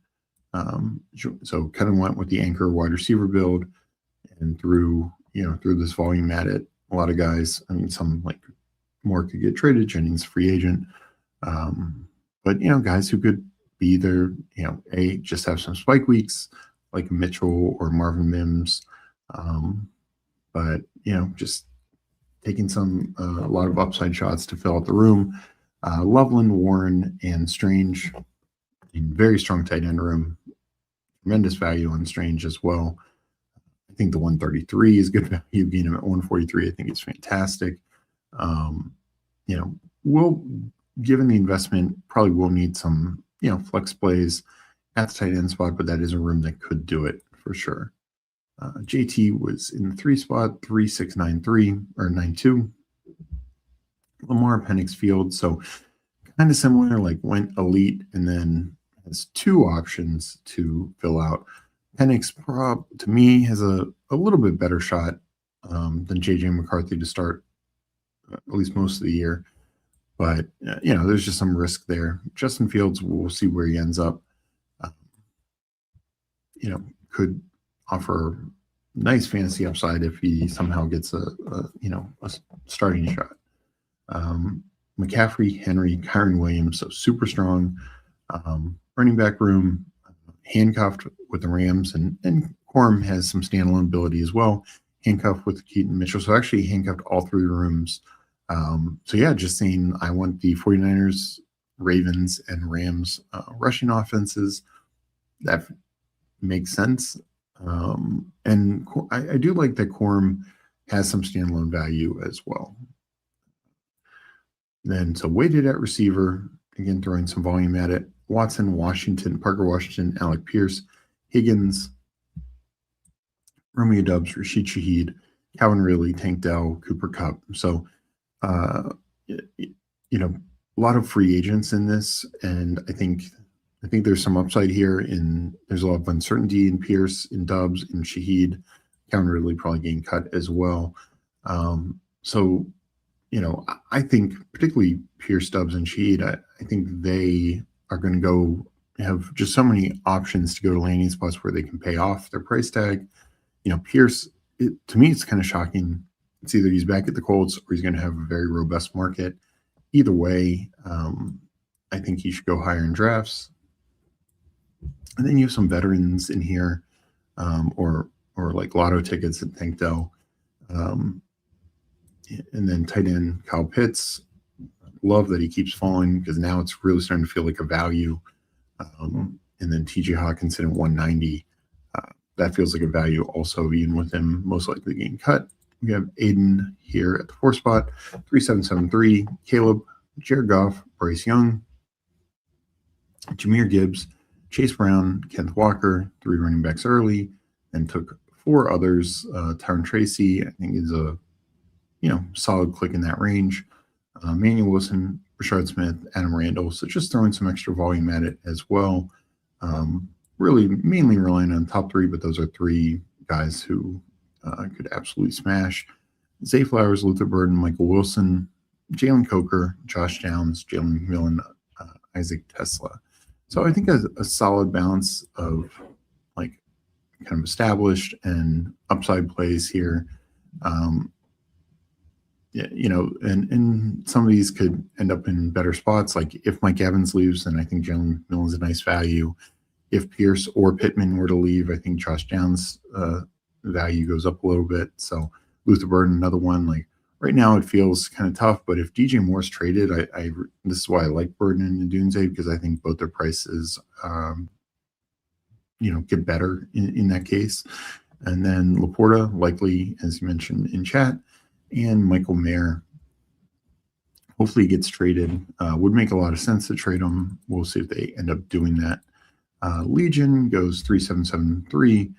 So kind of went with the anchor wide receiver build, and through this volume at it, a lot of guys. I mean, some like Moore could get traded. Jennings free agent, but guys who could be there. Just have some spike weeks like Mitchell or Marvin Mims, but just taking a lot of upside shots to fill out the room. Loveland, Warren, and Strange, in very strong tight end room. Tremendous value on Strange as well. I think the 133 is good value. Being him at 143, I think it's fantastic. We'll, given the investment, probably will need some, flex plays at the tight end spot, but that is a room that could do it for sure. JT was in the 3 spot, 3693 or 92. Lamar, Penix, Field, so kind of similar, like went elite and then has 2 options to fill out. Penix, to me, has a little bit better shot than JJ McCarthy to start at least most of the year. But, there's just some risk there. Justin Fields, we'll see where he ends up. Could offer nice fantasy upside if he somehow gets a starting shot. McCaffrey, Henry, Kyron Williams, so super strong. Running back room, handcuffed with the Rams, and Corum has some standalone ability as well. Handcuffed with Keaton Mitchell, so actually handcuffed all 3 rooms. Just saying I want the 49ers, Ravens, and Rams rushing offenses. That makes sense. And I do like that Corum has some standalone value as well. Then, so weighted at receiver, again, throwing some volume at it. Watson, Washington, Parker Washington, Alec Pierce, Higgins, Romeo Doubs, Rashid Shaheed, Calvin Ridley, Tank Dell, Cooper Kupp. So, a lot of free agents in this, and I think there's some upside here. There's a lot of uncertainty in Pierce, in Doubs, in Shaheed. Calvin Ridley probably getting cut as well. I think particularly Pierce, Doubs, and Shaheed, I think they are going to go have just so many options to go to landing spots where they can pay off their price tag. Pierce, to me, it's kind of shocking. It's either he's back at the Colts or he's going to have a very robust market. Either way, I think he should go higher in drafts. And then you have some veterans in here, or like lotto tickets at Tank Dell. And then tight end Kyle Pitts. Love that he keeps falling because now it's really starting to feel like a value. And then TJ Hawkinson at 190. That feels like a value also, even with him most likely getting cut. We have Aiden here at the 4 spot, 3773. Caleb, Jared Goff, Bryce Young, Jahmyr Gibbs, Chase Brown, Kenneth Walker, 3 running backs early, and took 4 others. Tyron Tracy, I think, is a solid click in that range. Manuel Wilson, Rashard Smith, Adam Randall. So just throwing some extra volume at it as well. Really mainly relying on top 3, but those are 3 guys who could absolutely smash. Zay Flowers, Luther Burden, Michael Wilson, Jalen Coker, Josh Downs, Jalen McMillan, Isaac Tesla. So I think a solid balance of like kind of established and upside plays here. And some of these could end up in better spots. Like if Mike Evans leaves, then I think Jalen McMillan's a nice value. If Pierce or Pittman were to leave, I think Josh Downs' value goes up a little bit. So Luther Burden, another one. Like right now, it feels kind of tough. But if DJ Moore's traded, this is why I like Burden and Dunze, because I think both their prices get better in that case. And then Laporta, likely, as you mentioned in chat, and Michael Mayer. Hopefully he gets traded. Would make a lot of sense to trade him. We'll see if they end up doing that. Legion goes 3773.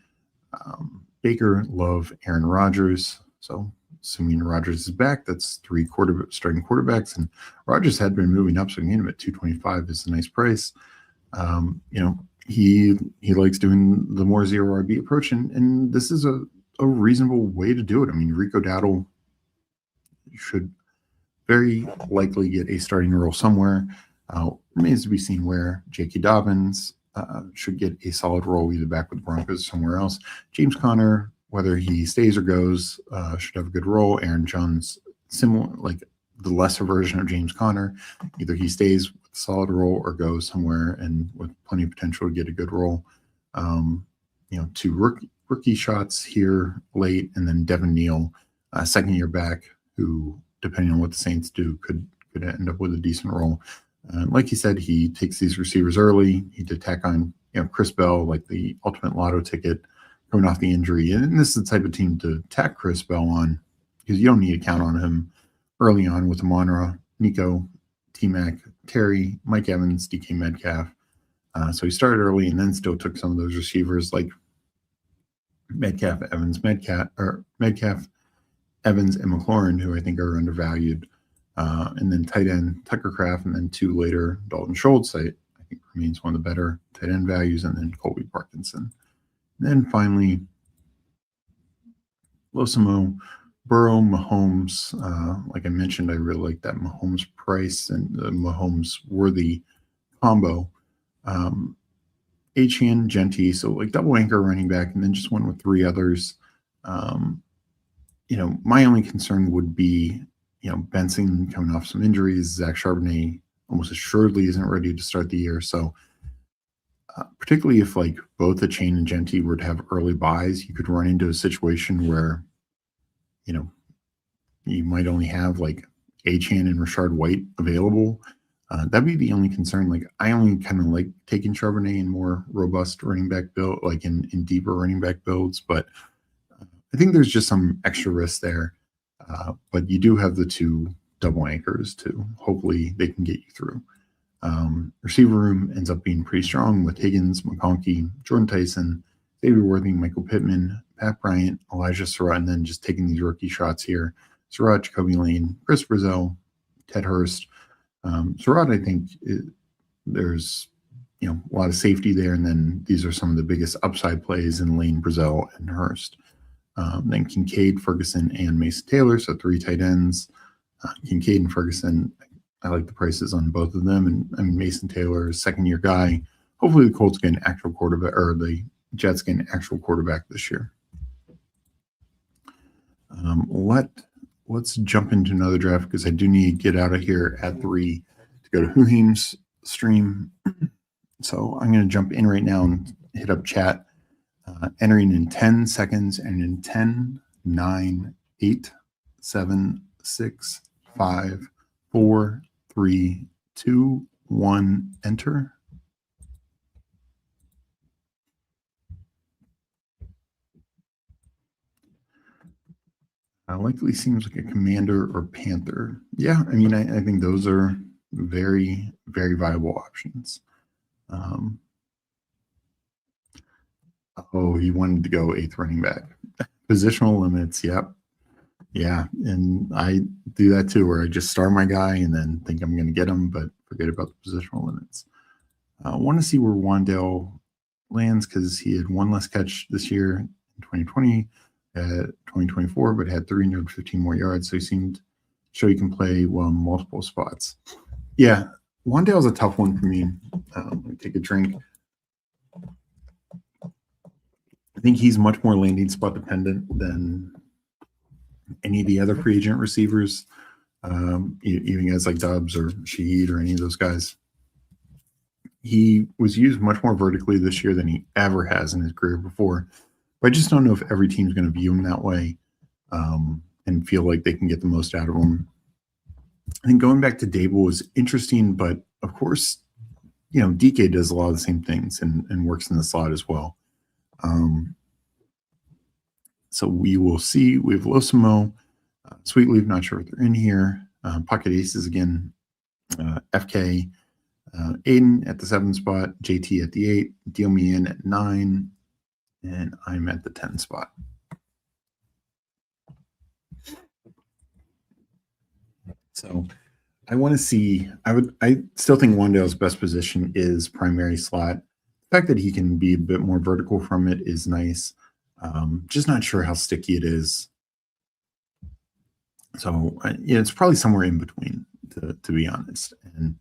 Baker, Love, Aaron Rodgers. So assuming Rodgers is back, that's 3 starting quarterbacks. And Rodgers had been moving up, so getting him at 225 is a nice price. He likes doing the more zero RB approach, and this is a reasonable way to do it. I mean, Rico Dowdle should very likely get a starting role somewhere. Remains to be seen where. J.K. Dobbins should get a solid role either back with the Broncos or somewhere else. James Conner, whether he stays or goes, should have a good role. Aaron Jones, similar, like the lesser version of James Conner. Either he stays with a solid role or goes somewhere and with plenty of potential to get a good role. 2 rookie shots here late, and then Devin Neal, second-year back, who, depending on what the Saints do, could end up with a decent role. Like he said, he takes these receivers early. He did tack on, Chris Bell, like the ultimate lotto ticket, coming off the injury. And this is the type of team to tack Chris Bell on, because you don't need to count on him early on with Amonra, Nico, T-Mac, Terry, Mike Evans, DK Metcalf. So he started early and then still took some of those receivers like Metcalf, Evans, Evans, and McLaurin, who I think are undervalued. And then tight end Tucker Kraft, and then 2 later, Dalton Schultz, I think remains one of the better tight end values, and then Colby Parkinson. And then finally, Losimo, Burrow, Mahomes. Like I mentioned, I really like that Mahomes price and the Mahomes worthy combo. Achane, Genty, so like double anchor running back, and then just one with 3 others. My only concern would be, Benson coming off some injuries. Zach Charbonnet almost assuredly isn't ready to start the year. So particularly if like both Achane and Genty were to have early buys, you could run into a situation where, you might only have like Achane and Rashard White available. That'd be the only concern. Like I only kind of like taking Charbonnet in more robust running back build, like in deeper running back builds, but I think there's just some extra risk there. But you do have the 2 double anchors to hopefully they can get you through. Receiver room ends up being pretty strong with Higgins, McConkey, Jordan Tyson, Xavier Worthing, Michael Pittman, Pat Bryant, Elijah Surratt, and then just taking these rookie shots here. Surratt, Jacoby Lane, Chris Brazell, Ted Hurst. Surratt, I think there's a lot of safety there, and then these are some of the biggest upside plays in Lane, Brazell, and Hurst. Then Kincaid, Ferguson, and Mason Taylor, so 3 tight ends. Kincaid and Ferguson, I like the prices on both of them. And I mean, Mason Taylor is second-year guy. Hopefully the Colts get an actual quarterback, or the Jets get an actual quarterback this year. Let's jump into another draft, because I do need to get out of here at 3 to go to Huheim's stream. So I'm going to jump in right now and hit up chat. Entering in 10 seconds, and in 10, 9, 8, 7, 6, 5, 4, 3, 2, 1, enter. Likely seems like a Commander or Panther. Yeah, I mean, I think those are very, very viable options. He wanted to go 8th running back. Positional limits, yep. Yeah, and I do that too, where I just start my guy and then think I'm going to get him, but forget about the positional limits. I want to see where Wan'Dale lands, because he had 1 less catch this year in 2020, 2024, but had 315 more yards, so he seemed to show he can play well in multiple spots. Yeah, Wan'Dale's a tough one for me. Let me take a drink. I think he's much more landing spot dependent than any of the other free agent receivers, even guys like Dobbs or Shaheed or any of those guys. He was used much more vertically this year than he ever has in his career before. But I just don't know if every team's going to view him that way and feel like they can get the most out of him. I think going back to Dable was interesting, but of course, DK does a lot of the same things and works in the slot as well. So we will see. We have Losimo, Sweet Leaf, not sure if they're in here. Pocket Aces again, FK, Aiden at the 7 spot, JT at the 8, Deal Me In at 9, and I'm at the 10 spot. So I want to see, I still think Wandale's best position is primary slot. The fact that he can be a bit more vertical from it is nice. Just not sure how sticky it is. So it's probably somewhere in between, to be honest. And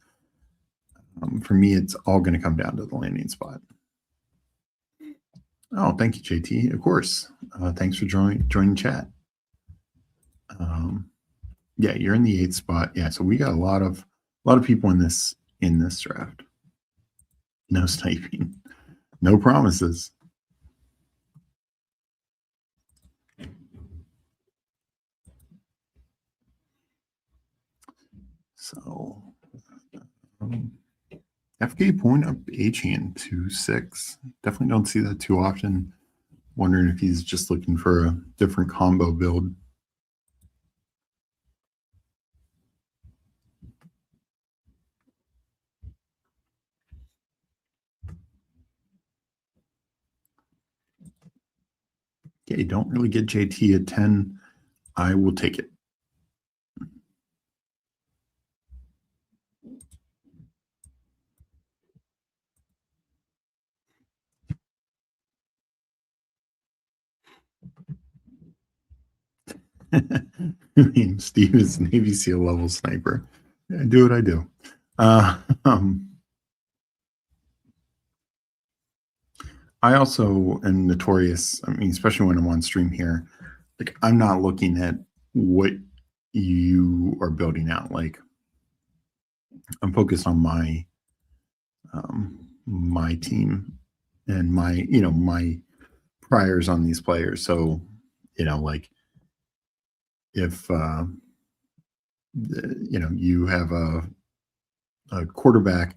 for me, it's all going to come down to the landing spot. Oh, thank you, JT. Of course. Thanks for joining chat. Yeah, you're in the 8th spot. Yeah, so we got a lot of people in this draft. No sniping, no promises. So FK point up H-hand to 6. Definitely don't see that too often. Wondering if he's just looking for a different combo build. Okay, don't really get JT at 10. I will take it. Steve is Navy SEAL level sniper. I do what I do. I also am notorious. I mean, especially when I'm on stream here, like I'm not looking at what you are building out. Like I'm focused on my my team and my priors on these players. So like if you have a quarterback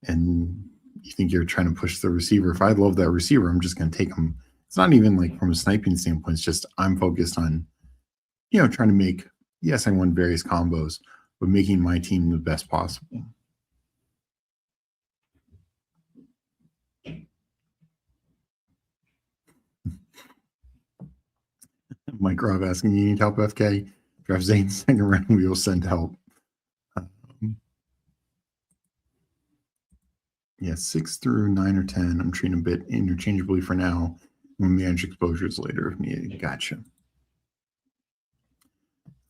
and you think you're trying to push the receiver, if I love that receiver, I'm just going to take him. It's not even like from a sniping standpoint. It's just I'm focused on trying to make, yes, I want various combos, but making my team the best possible. Mike Rob asking, you need help, FK? Draft Zane 2nd round, we will send help. Yeah, 6 through 9 or 10. I'm treating a bit interchangeably for now. We'll manage exposures later if needed. Gotcha.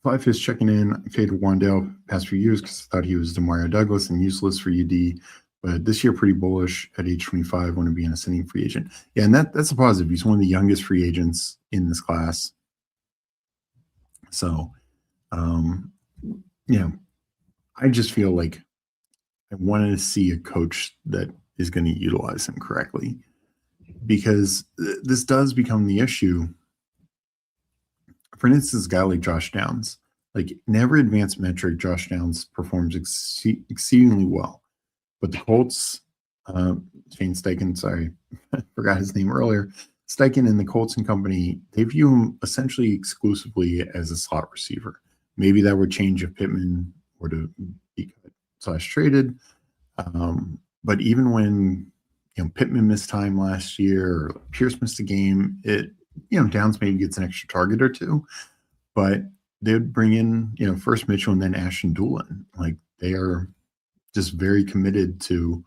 5 is checking in. I faded Wandale past few years because I thought he was Demario Douglas and useless for UD. But this year, pretty bullish at age 25, want to be an ascending free agent. Yeah, and that's a positive. He's one of the youngest free agents in this class. So, I just feel like I wanted to see a coach that is going to utilize him correctly, because this does become the issue. For instance, a guy like Josh Downs, like in every advanced metric, Josh Downs performs exceedingly well. But the Colts, Shane Steichen, sorry, I forgot his name earlier, Steichen and the Colts and company, they view him essentially exclusively as a slot receiver. Maybe that would change if Pittman were to be cut / traded. But even when Pittman missed time last year or Pierce missed a game, Downs maybe gets an extra target or two, but they would bring in first Mitchell and then Ashton Doolin. Like they are just very committed to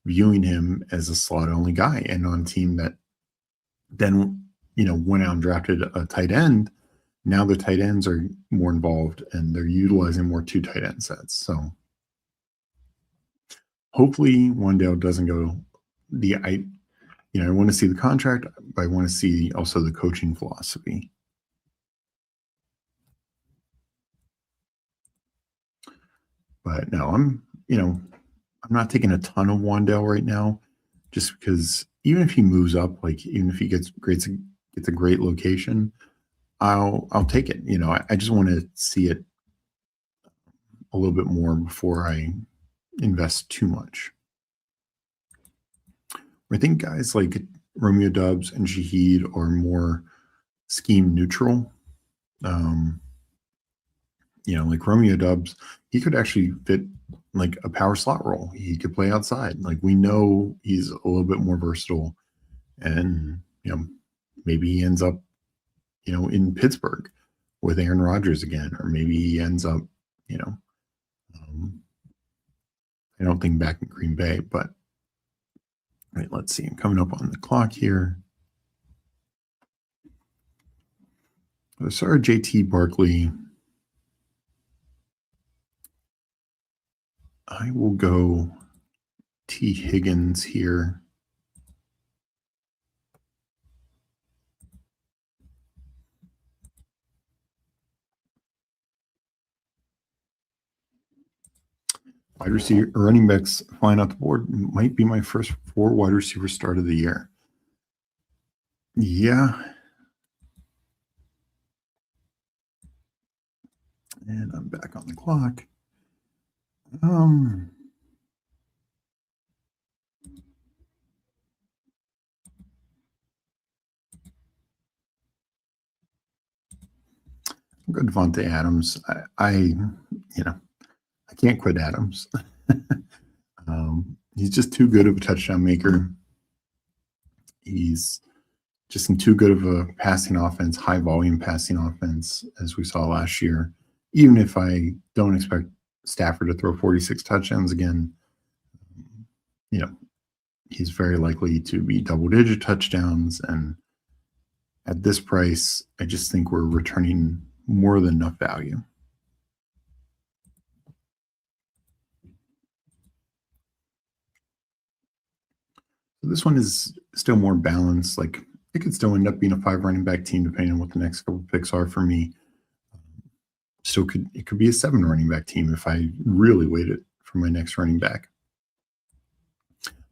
viewing him as a slot only guy, and on a team that then went out and drafted a tight end. Now the tight ends are more involved and they're utilizing more 2 tight end sets. So hopefully Wandale doesn't go I want to see the contract, but I want to see also the coaching philosophy. But no, I'm not taking a ton of Wandale right now, just because even if he moves up, like even if he gets a great location, I'll take it. I just want to see it a little bit more before I invest too much. I think guys like Romeo Doubs and Shaheed are more scheme neutral. Like Romeo Doubs, he could actually fit like a power slot role. He could play outside. Like we know he's a little bit more versatile, and maybe he ends up in Pittsburgh with Aaron Rodgers again, or maybe he ends up I don't think back in Green Bay, but right, let's see. I'm coming up on the clock here. Sorry, JT Barkley. I will go T. Higgins here. Wide receiver, running backs flying out the board might be my first 4 wide receiver start of the year. Yeah. And I'm back on the clock. Good Devontae Adams. I can't quit Adams. He's just too good of a touchdown maker. He's just in too good of a passing offense, high volume passing offense, as we saw last year. Even if I don't expect Stafford to throw 46 touchdowns again, he's very likely to be double-digit touchdowns. And at this price, I just think we're returning more than enough value. So this one is still more balanced. Like it could still end up being a 5 running back team, depending on what the next couple picks are for me. It could be a 7 running back team if I really waited for my next running back.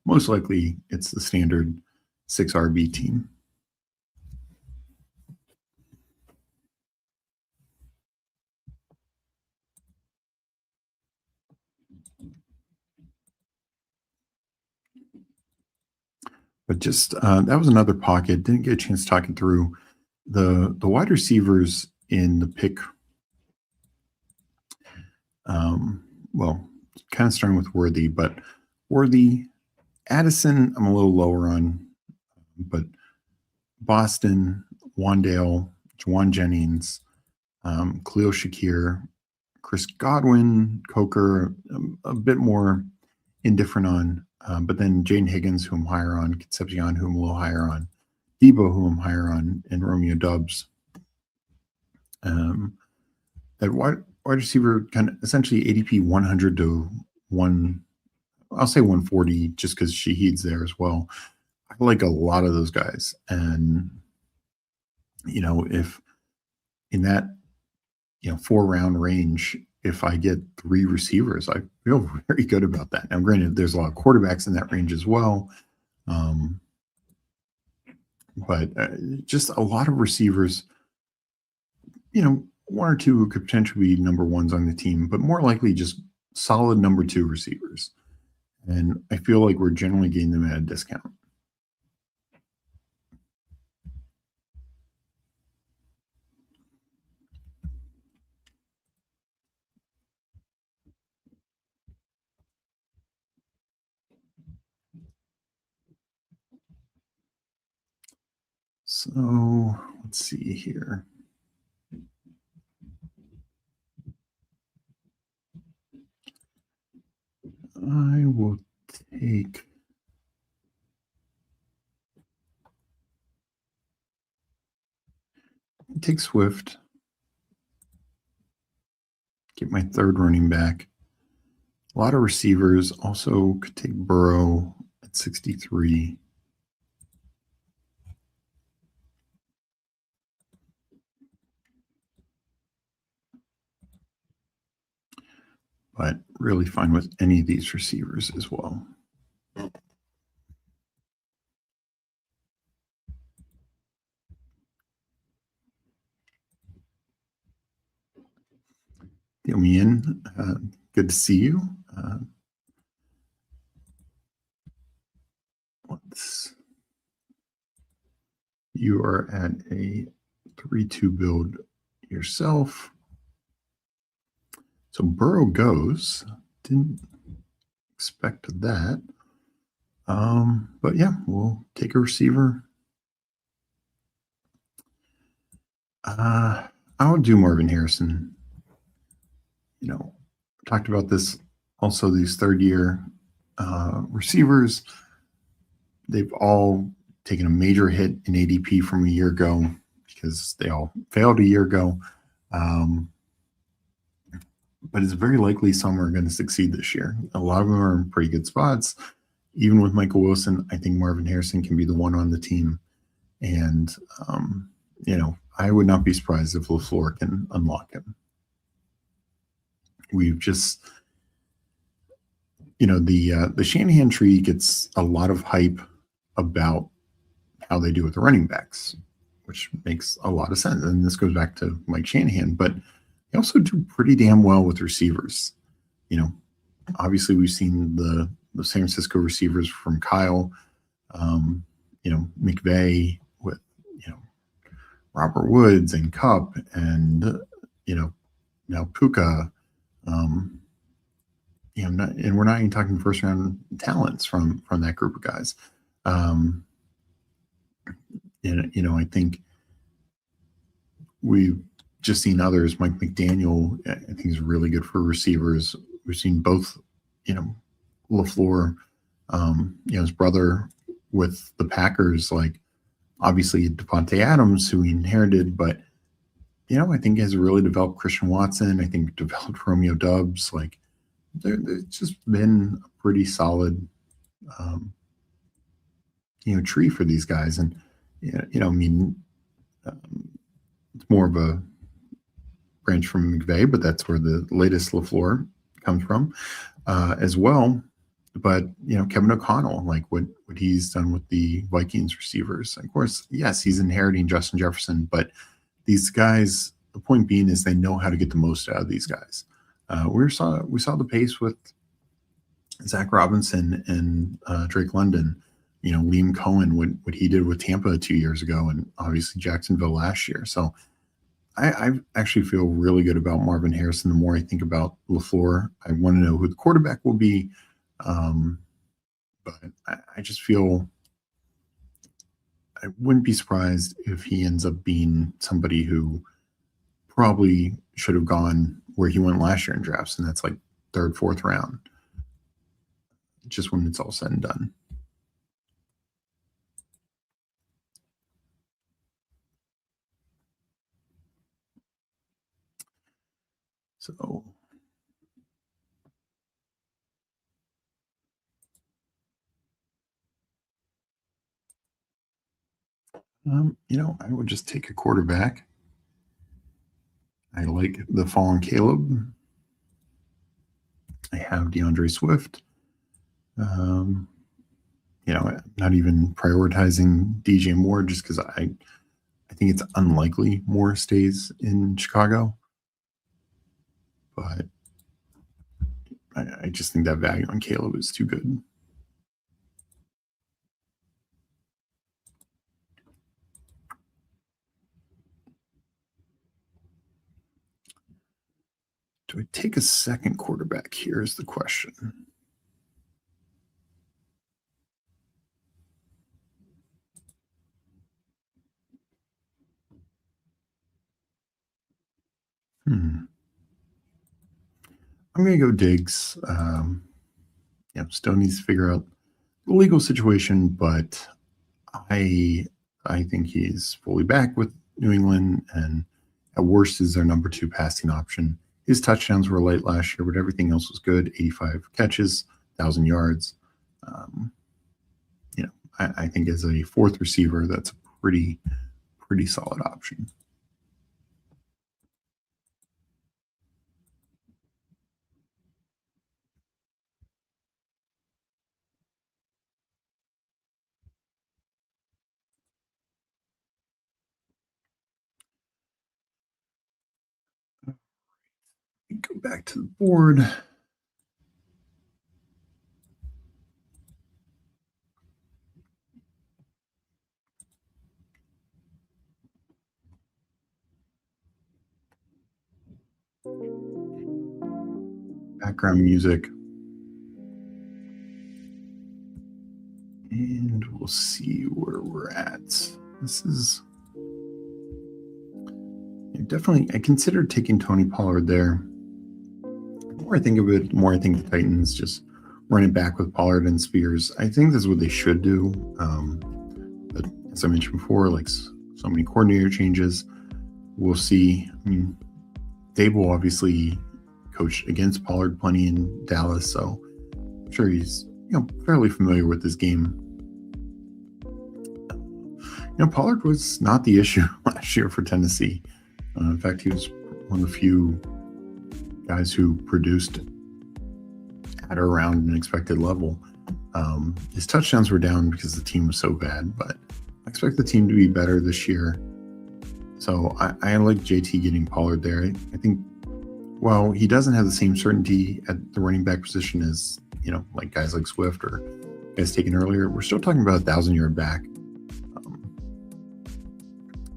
Most likely, it's the standard 6 RB team. But just that was another pocket. Didn't get a chance to talk it through. The wide receivers in the pick. Well, kind of starting with Worthy, but Worthy, Addison, I'm a little lower on, but Boston, Wandale, Juwan Jennings, Khalil Shakir, Chris Godwin, Coker, a bit more indifferent on, but then Jane Higgins, who I'm higher on, Concepcion, who I'm a little higher on, Debo, who I'm higher on, and Romeo Doubs. That wide receiver kind of essentially ADP 100 to 1, I'll say 140, just because Shaheed's there as well. I like a lot of those guys. And, if in that, 4-round range, if I get 3 receivers, I feel very good about that. Now, granted, there's a lot of quarterbacks in that range as well. But just a lot of receivers, 1 or 2 who could potentially be number 1s on the team, but more likely just solid number 2 receivers. And I feel like we're generally getting them at a discount. So let's see here. I will take Swift. Get my 3rd running back. A lot of receivers. Also could take Burrow at 63. But really fine with any of these receivers as well. Ian, good to see you. You are at a 3-2 build yourself. So Burrow goes. Didn't expect that. But yeah, we'll take a receiver. I would do Marvin Harrison. Talked about this also, these third-year receivers. They've all taken a major hit in ADP from a year ago because they all failed a year ago. But it's very likely some are going to succeed this year. A lot of them are in pretty good spots. Even with Michael Wilson, I think Marvin Harrison can be the one on the team. And, I would not be surprised if LaFleur can unlock him. We've just, the Shanahan tree gets a lot of hype about how they do with the running backs, which makes a lot of sense. And this goes back to Mike Shanahan, but they also do pretty damn well with receivers. Obviously we've seen the San Francisco receivers from Kyle, McVay with, Robert Woods and Kupp and, now Puka, and we're not even talking first round talents from that group of guys. I think we've just seen others. Mike McDaniel, I think, is really good for receivers. We've seen both, LaFleur, his brother with the Packers, like obviously Devontae Adams, who he inherited, but I think has really developed Christian Watson. I think developed Romeo Doubs. Like there's just been a pretty solid, tree for these guys. And, it's more of a branch from McVay, but that's where the latest LaFleur comes from as well. But, Kevin O'Connell, like what he's done with the Vikings receivers. Of course, yes, he's inheriting Justin Jefferson, but these guys, the point being is they know how to get the most out of these guys. We saw the pace with Zach Robinson and Drake London, Liam Cohen, what he did with Tampa 2 years ago, and obviously Jacksonville last year. So I actually feel really good about Marvin Harrison. The more I think about LaFleur, I want to know who the quarterback will be. But I just feel I wouldn't be surprised if he ends up being somebody who probably should have gone where he went last year in drafts, and that's like third, fourth round, just when it's all said and done. So I would just take a quarterback. I like the fallen Caleb. I have DeAndre Swift. Not even prioritizing DJ Moore just because I think it's unlikely Moore stays in Chicago. But I just think that value on Caleb is too good. Do I take a second quarterback? Here's the question. I'm going to go Diggs. Still needs to figure out the legal situation, but I think he's fully back with New England, and at worst is their number 2 passing option. His touchdowns were late last year, but everything else was good. 85 catches, 1,000 yards. I think as a fourth receiver, that's a pretty solid option. Go back to the board. background music. And we'll see where we're at. This is definitely, I considered taking Tony Pollard there. The more I think of it, the more I think the Titans just run it back with Pollard and Spears. I think this is what they should do. But as I mentioned before, like so many coordinator changes, we'll see. I mean, Dable obviously coached against Pollard plenty in Dallas, so I'm sure he's fairly familiar with this game. Pollard was not the issue last year for Tennessee. In fact, he was one of the few guys who produced at or around an expected level. His touchdowns were down because the team was so bad, but I expect the team to be better this year. So I like JT getting Pollard there. I think, while he doesn't have the same certainty at the running back position as, like guys like Swift or guys taken earlier, we're still talking about a 1,000-yard back.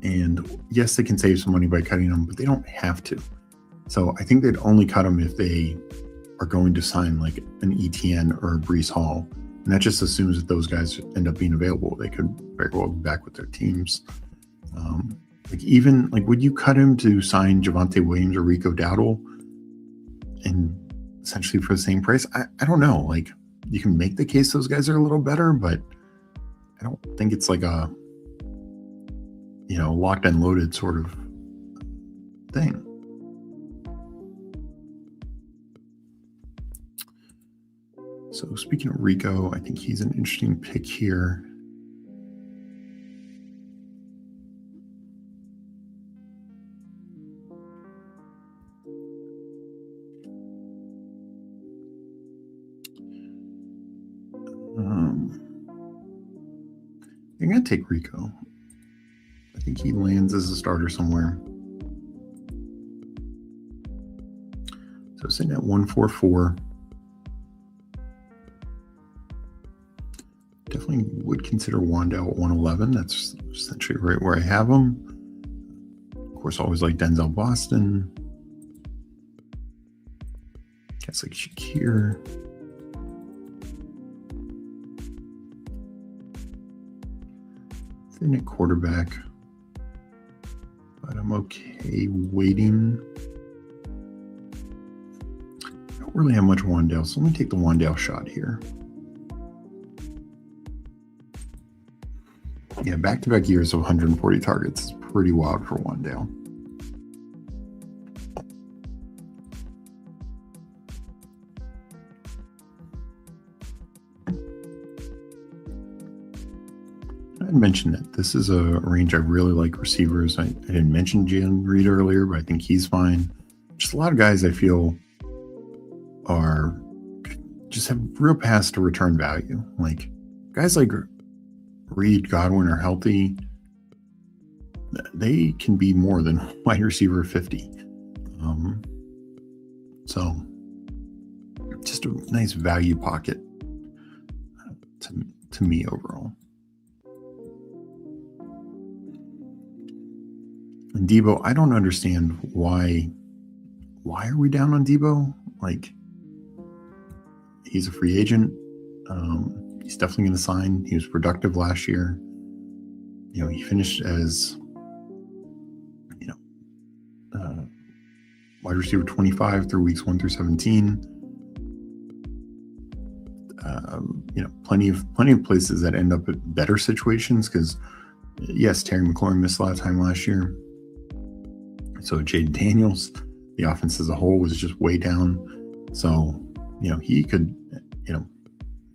And yes, they can save some money by cutting him, but they don't have to. So I think they'd only cut him if they are going to sign like an ETN or a Breece Hall. And that just assumes that those guys end up being available. They could very well be back with their teams. Would you cut him to sign Javonte Williams or Rico Dowdle and essentially for the same price? I don't know. Like, you can make the case those guys are a little better, but I don't think it's like a locked and loaded sort of thing. So speaking of Rico, I think he's an interesting pick here. I'm going to take Rico. I think he lands as a starter somewhere. So sitting at 144. Definitely would consider Wandale at 111. That's essentially right where I have him. Of course, always like Denzel Boston. Guys like Shakir. Thin at quarterback. But I'm okay waiting. I don't really have much Wandale, so let me take the Wandale shot here. Yeah, back-to-back years of 140 targets is pretty wild for Wandale. I mentioned that this is a range I really like receivers. I didn't mention Jalen Reed earlier, but I think he's fine. Just a lot of guys I feel are just have real paths to return value. Like guys like Reed, Godwin are healthy. They can be more than wide receiver 50. So just a nice value pocket to me overall. And Debo, I don't understand why are we down on Debo? Like, he's a free agent. He's definitely going to sign. He was productive last year. He finished as, wide receiver 25 through weeks 1 through 17. Plenty of places that end up at better situations because, yes, Terry McLaurin missed a lot of time last year. So Jaden Daniels, the offense as a whole was just way down. So, he could,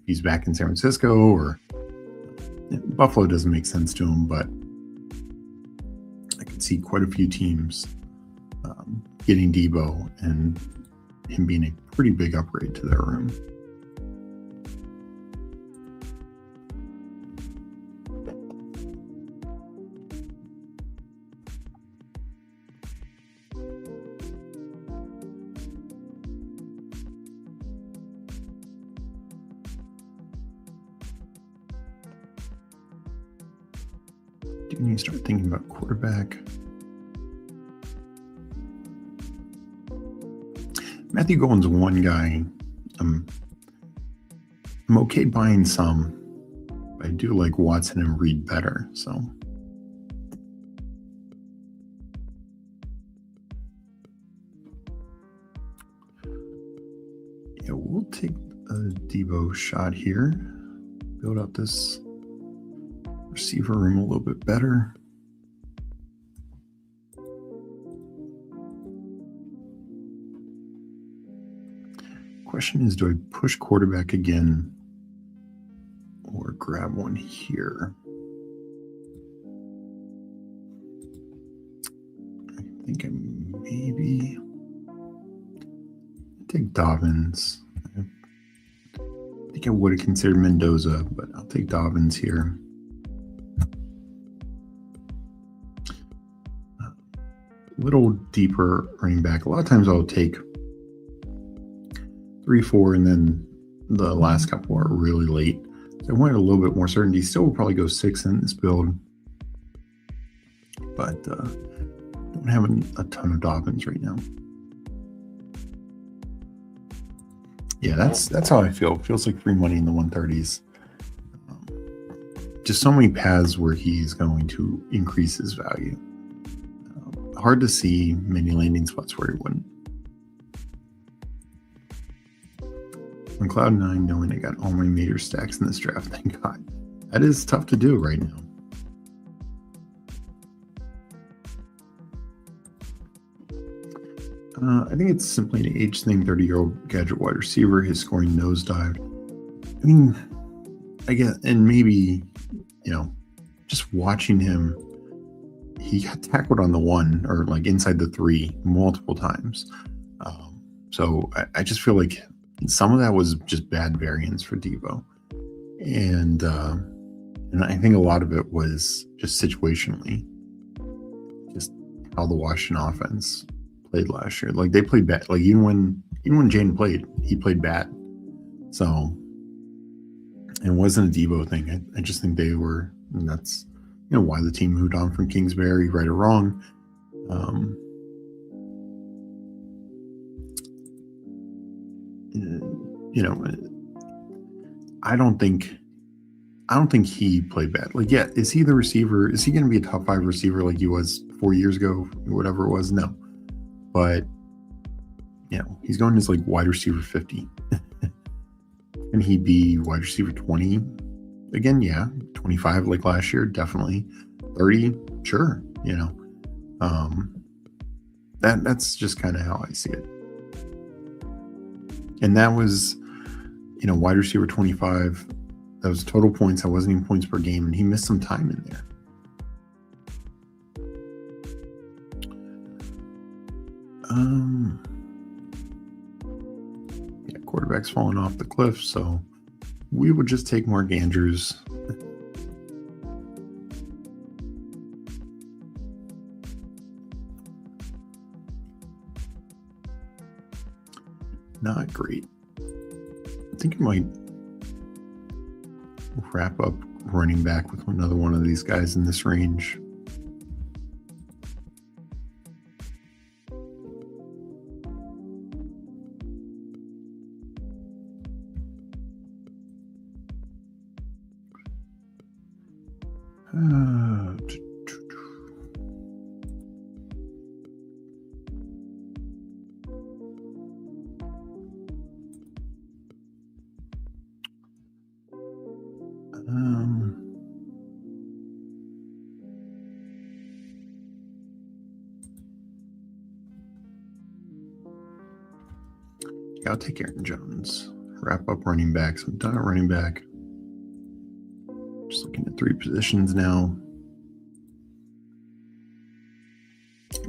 he's back in San Francisco or Buffalo doesn't make sense to him, but I could see quite a few teams getting Debo and him being a pretty big upgrade to their room. Do you need to start thinking about quarterback? Matthew Golden's one guy. I'm okay buying some, but I do like Watson and Reed better. So yeah, we'll take a Debo shot here. Build up this receiver room a little bit better. Question is, do I push quarterback again or grab one here? I think I maybe take Dobbins. I think I would have considered Mendoza, but I'll take Dobbins here. A little deeper running back. A lot of times I'll take 3, 4, and then the last couple are really late. So I wanted a little bit more certainty. Still will probably go 6 in this build, but don't have a ton of Dobbins right now. Yeah, that's how I feel. It feels like free money in the 130s. Just so many paths where he's going to increase his value. Hard to see many landing spots where he wouldn't. On cloud 9, knowing I got all my major stacks in this draft, thank God. That is tough to do right now. I think it's simply an age thing. 30-year-old gadget wide receiver, his scoring nosedived. I mean, I guess, and maybe, just watching him, he got tackled on the 1 or like inside the 3 multiple times. So I just feel like some of that was just bad variance for Debo. And I think a lot of it was just situationally, just how the Washington offense played last year. Like they played bad. Like even when Jaden played, he played bad. So it wasn't a Debo thing. I just think they were, and that's why the team moved on from Kingsbury, right or wrong. I don't think he played bad. Like, yeah, is he the receiver? Is he going to be a top 5 receiver like he was 4 years ago, whatever it was? No. But, he's going as like wide receiver 50. Can he be wide receiver 20 again? Yeah. 25 like last year, definitely. 30, sure. That's just kind of how I see it. And that was, wide receiver 25. That was total points. That wasn't even points per game. And he missed some time in there. Quarterback's falling off the cliff. So we would just take Mark Andrews. Not great. I think you might wrap up running back with another one of these guys in this range. I'll take Aaron Jones. Wrap up running backs. I'm done at running back. Just looking at 3 positions now.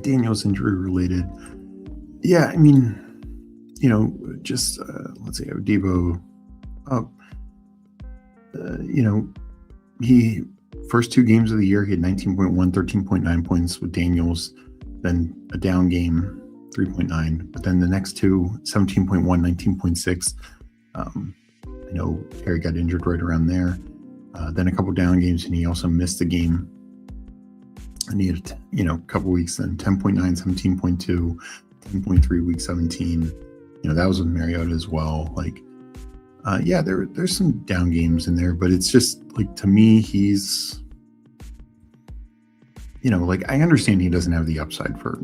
Daniel's injury related. Yeah, I mean, just let's say Debo up. He first 2 games of the year, he had 19.1, 13.9 points with Daniels, then a down game, 3.9, but then the next 2, 17.1, 19.6. I know Harry got injured right around there. Then a couple down games, and he also missed the game. And he had, a couple weeks, then 10.9, 17.2, 10.3 week 17. that was with Mariota as well. Like, yeah, there's some down games in there, but it's just like, to me, he's, like, I understand he doesn't have the upside for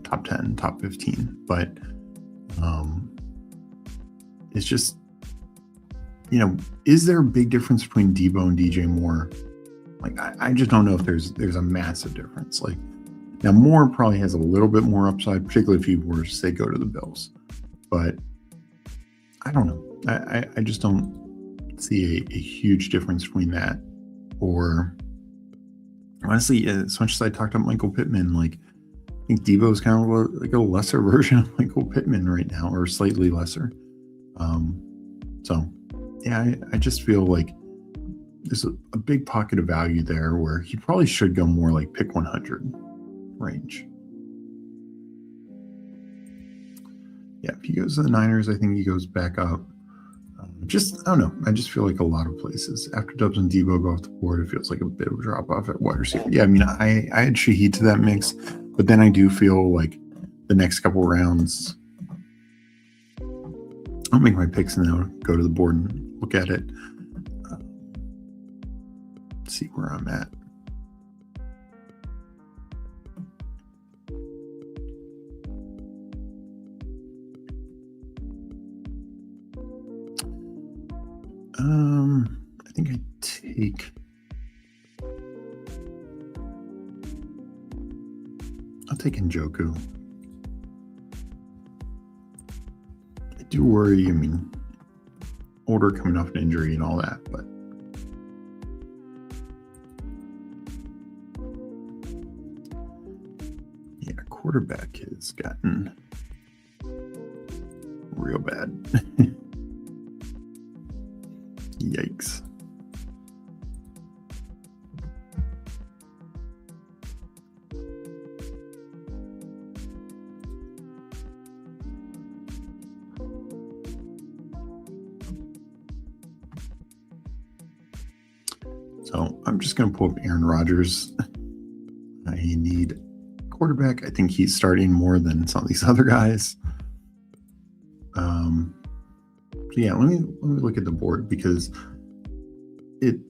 top 10, top 15, but it's just, is there a big difference between Debo and DJ Moore? Like, I just don't know if there's a massive difference. Like, now Moore probably has a little bit more upside, particularly if he were to say go to the Bills, but I don't know. I just don't see a huge difference between that. Or honestly, as much as I talked about Michael Pittman, like, I think Debo is kind of a lesser version of Michael Pittman right now, or slightly lesser. So yeah, I just feel like there's a big pocket of value there where he probably should go more like pick 100 range. Yeah, if he goes to the Niners, I think he goes back up. I don't know. I just feel like a lot of places after Doubs and Debo go off the board, it feels like a bit of a drop off at wide receiver. Yeah, I mean, I had Shaheed to that mix, but then I do feel like the next couple rounds, I'll make my picks and then I'll go to the board and look at it. See where I'm at. I think I'll take Njoku. I do worry, I mean, older, coming off an injury and all that, but yeah, quarterback has gotten real bad. Yikes. So I'm just going to pull up Aaron Rodgers. I need quarterback. I think he's starting more than some of these other guys. So yeah, let me look at the board, because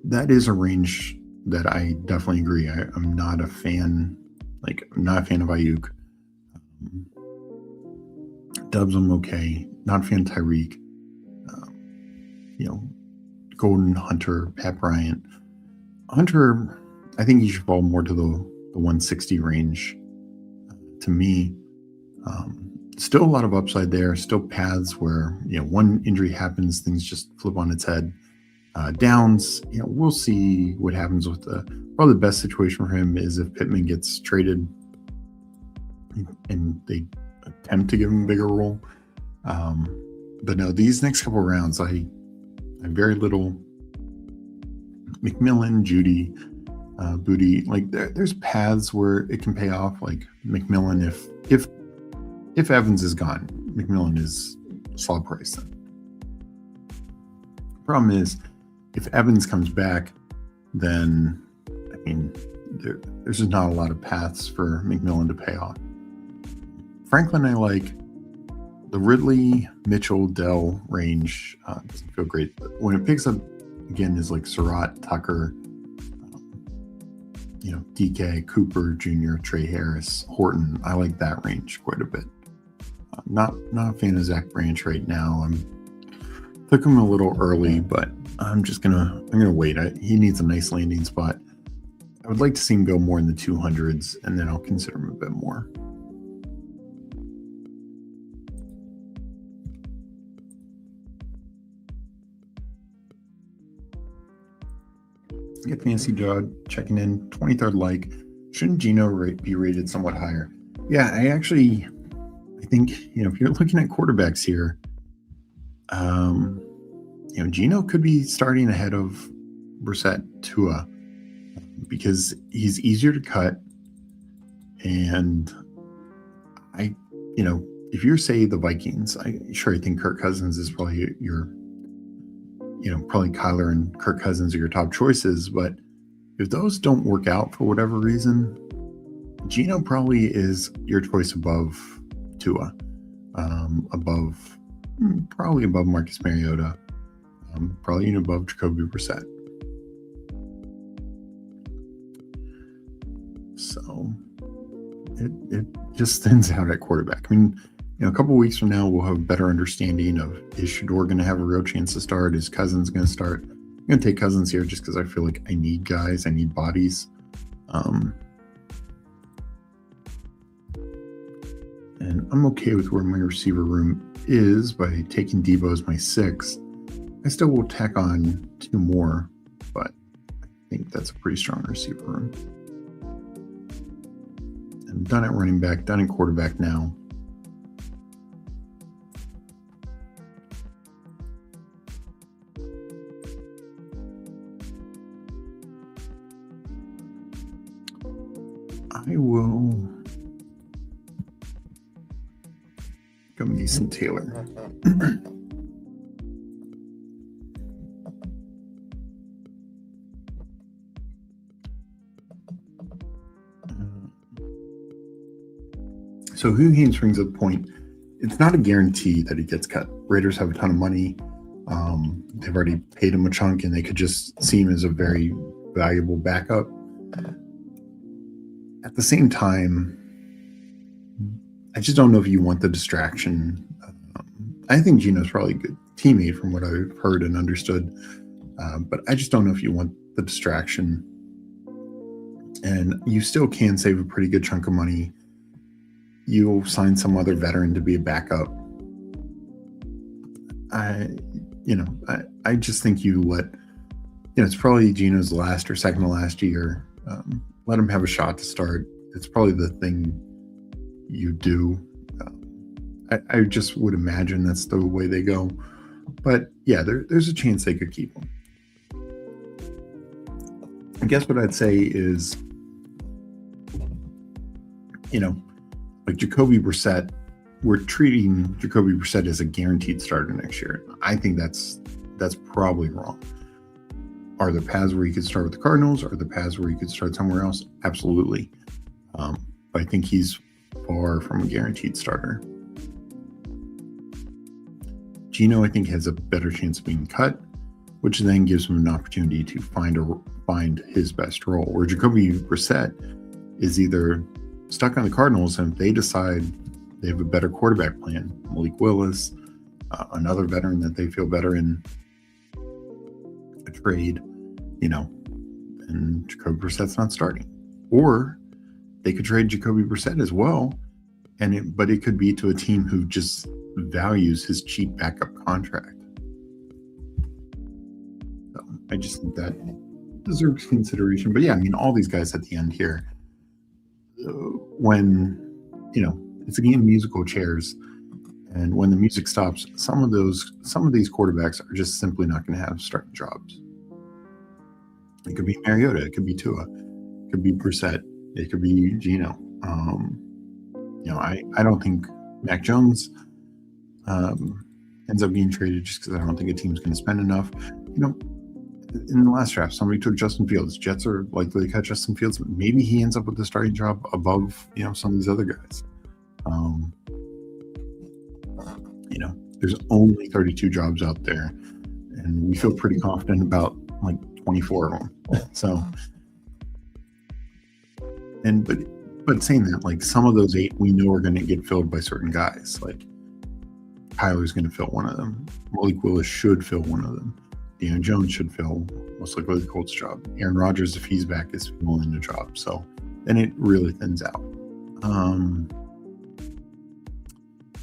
that is a range that I definitely agree. I'm not a fan. Like, I'm not a fan of Ayuk. Dubs, I'm okay. Not a fan of Tyreek. Golden, Hunter, Pat Bryant. Hunter, I think he should fall more to the 160 range. To me, still a lot of upside there. Still paths where one injury happens, things just flip on its head. Downs, we'll see what happens with probably the best situation for him is if Pittman gets traded and they attempt to give him a bigger role. But no, these next couple of rounds, I have very little. McMillan, Judy, Booty, like there's paths where it can pay off. Like McMillan, if Evans is gone, McMillan is solid price then. Problem is, if Evans comes back, then I mean, there's just not a lot of paths for McMillan to pay off. Franklin, I like. The Ridley, Mitchell, Dell range doesn't feel great. But when it picks up again, is like Surratt, Tucker, DK, Cooper Jr., Trey Harris, Horton. I like that range quite a bit. Not a fan of Zach Branch right now. Took him a little early, but I'm gonna wait. He needs a nice landing spot. I would like to see him go more in the 200s, and then I'll consider him a bit more. Get Fancy Jog checking in, 23rd like. Shouldn't Geno be rated somewhat higher? Yeah, I think, if you're looking at quarterbacks here, Geno could be starting ahead of Brissett, Tua, because he's easier to cut. And if you're, say, the Vikings, I think Kirk Cousins is probably probably Kyler and Kirk Cousins are your top choices. But if those don't work out for whatever reason, Geno probably is your choice above Tua, above Probably above Marcus Mariota. Probably even above Jacoby Brissett. So it just stands out at quarterback. I mean, a couple of weeks from now, we'll have a better understanding of, is Shedeur going to have a real chance to start? Is Cousins going to start? I'm going to take Cousins here just because I feel like I need guys. I need bodies. And I'm okay with where my receiver room is by taking Debo as my 6. I still will tack on 2 more, but I think that's a pretty strong receiver room. I'm done at running back, done at quarterback now. I will go Mason Taylor. So Hugh Haynes brings up the point. It's not a guarantee that he gets cut. Raiders have a ton of money. They've already paid him a chunk, and they could just see him as a very valuable backup. At the same time, I just don't know if you want the distraction. I think Geno's probably a good teammate from what I've heard and understood, but I just don't know if you want the distraction. And you still can save a pretty good chunk of money. You'll sign some other veteran to be a backup. I just think you let, it's probably Geno's last or second to last year. Let him have a shot to start. It's probably the thing you do. I just would imagine that's the way they go. But yeah, there's a chance they could keep him. I guess what I'd say is, like Jacoby Brissett, we're treating Jacoby Brissett as a guaranteed starter next year. I think that's probably wrong. Are there paths where he could start with the Cardinals? Are there paths where he could start somewhere else? Absolutely. But I think he's far from a guaranteed starter. Geno, I think, has a better chance of being cut, which then gives him an opportunity to find his best role. Where Jacoby Brissett is either stuck on the Cardinals, and if they decide they have a better quarterback plan, Malik Willis, another veteran that they feel better in a trade, and Jacoby Brissett's not starting. Or they could trade Jacoby Brissett as well, but it could be to a team who just values his cheap backup contract. So I just think that deserves consideration. But yeah, I mean, all these guys at the end here, when it's a game of musical chairs, and when the music stops, some of these quarterbacks are just simply not going to have starting jobs. It could be Mariota, it could be Tua, it could be Brissett, it could be Geno. I don't think Mac Jones ends up being traded just because I don't think a team's going to spend enough. In the last draft, somebody took Justin Fields. Jets are likely to cut Justin Fields. Maybe he ends up with the starting job above, some of these other guys. There's only 32 jobs out there, and we feel pretty confident about like 24 of them. So, but saying that, like some of those 8 we know are going to get filled by certain guys. Like Kyler's going to fill one of them. Malik Willis should fill one of them. Daniel Jones should fill most likely the Colts job. Aaron Rodgers, if he's back, is filling the job. So then it really thins out. All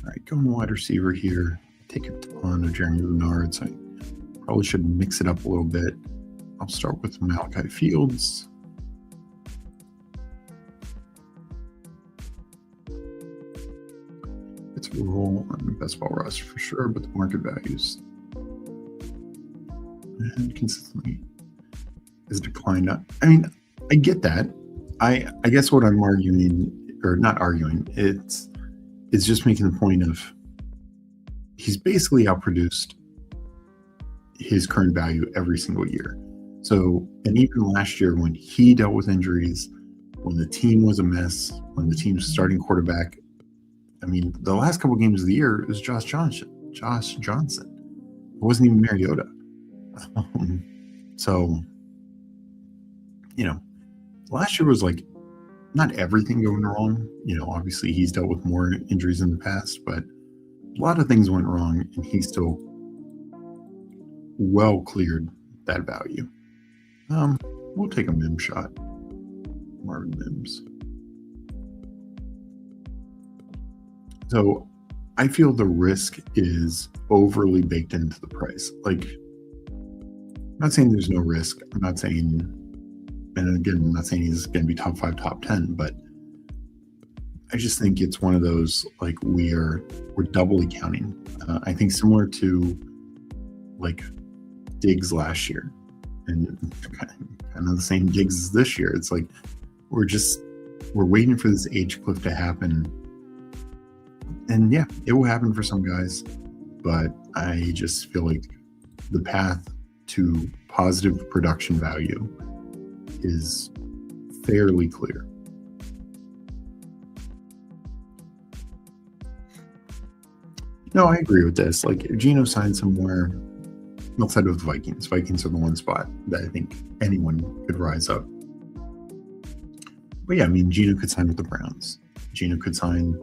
right, going wide receiver here. Take a ton of Jeremy Renard, so I probably should mix it up a little bit. I'll start with Malachi Fields. It's a role on the best ball roster for sure, but the market values and consistently is declined. I mean, I get that. I guess what I'm arguing, or not arguing, it's just making the point of he's basically outproduced his current value every single year. So, and even last year when he dealt with injuries, when the team was a mess, when the team's starting quarterback, I mean, the last couple of games of the year is Josh Johnson. Josh Johnson. It wasn't even Mariota. So, last year was like not everything going wrong. Obviously he's dealt with more injuries in the past, but a lot of things went wrong, and he still well cleared that value. We'll take a Mims shot. Marvin Mims. So I feel the risk is overly baked into the price. Like, I'm not saying there's no risk. I'm not saying, and again, I'm not saying he's going to be top 5, top 10, but I just think it's one of those, like, we're doubly counting. I think similar to like Diggs last year, and kind of the same Diggs as this year. It's like we're waiting for this age cliff to happen. And yeah, it will happen for some guys, but I just feel like the path to positive production value is fairly clear. No, I agree with this. Like, if Geno signed somewhere outside of the Vikings, Vikings are the one spot that I think anyone could rise up. But yeah, I mean, Geno could sign with the Browns. Geno could sign.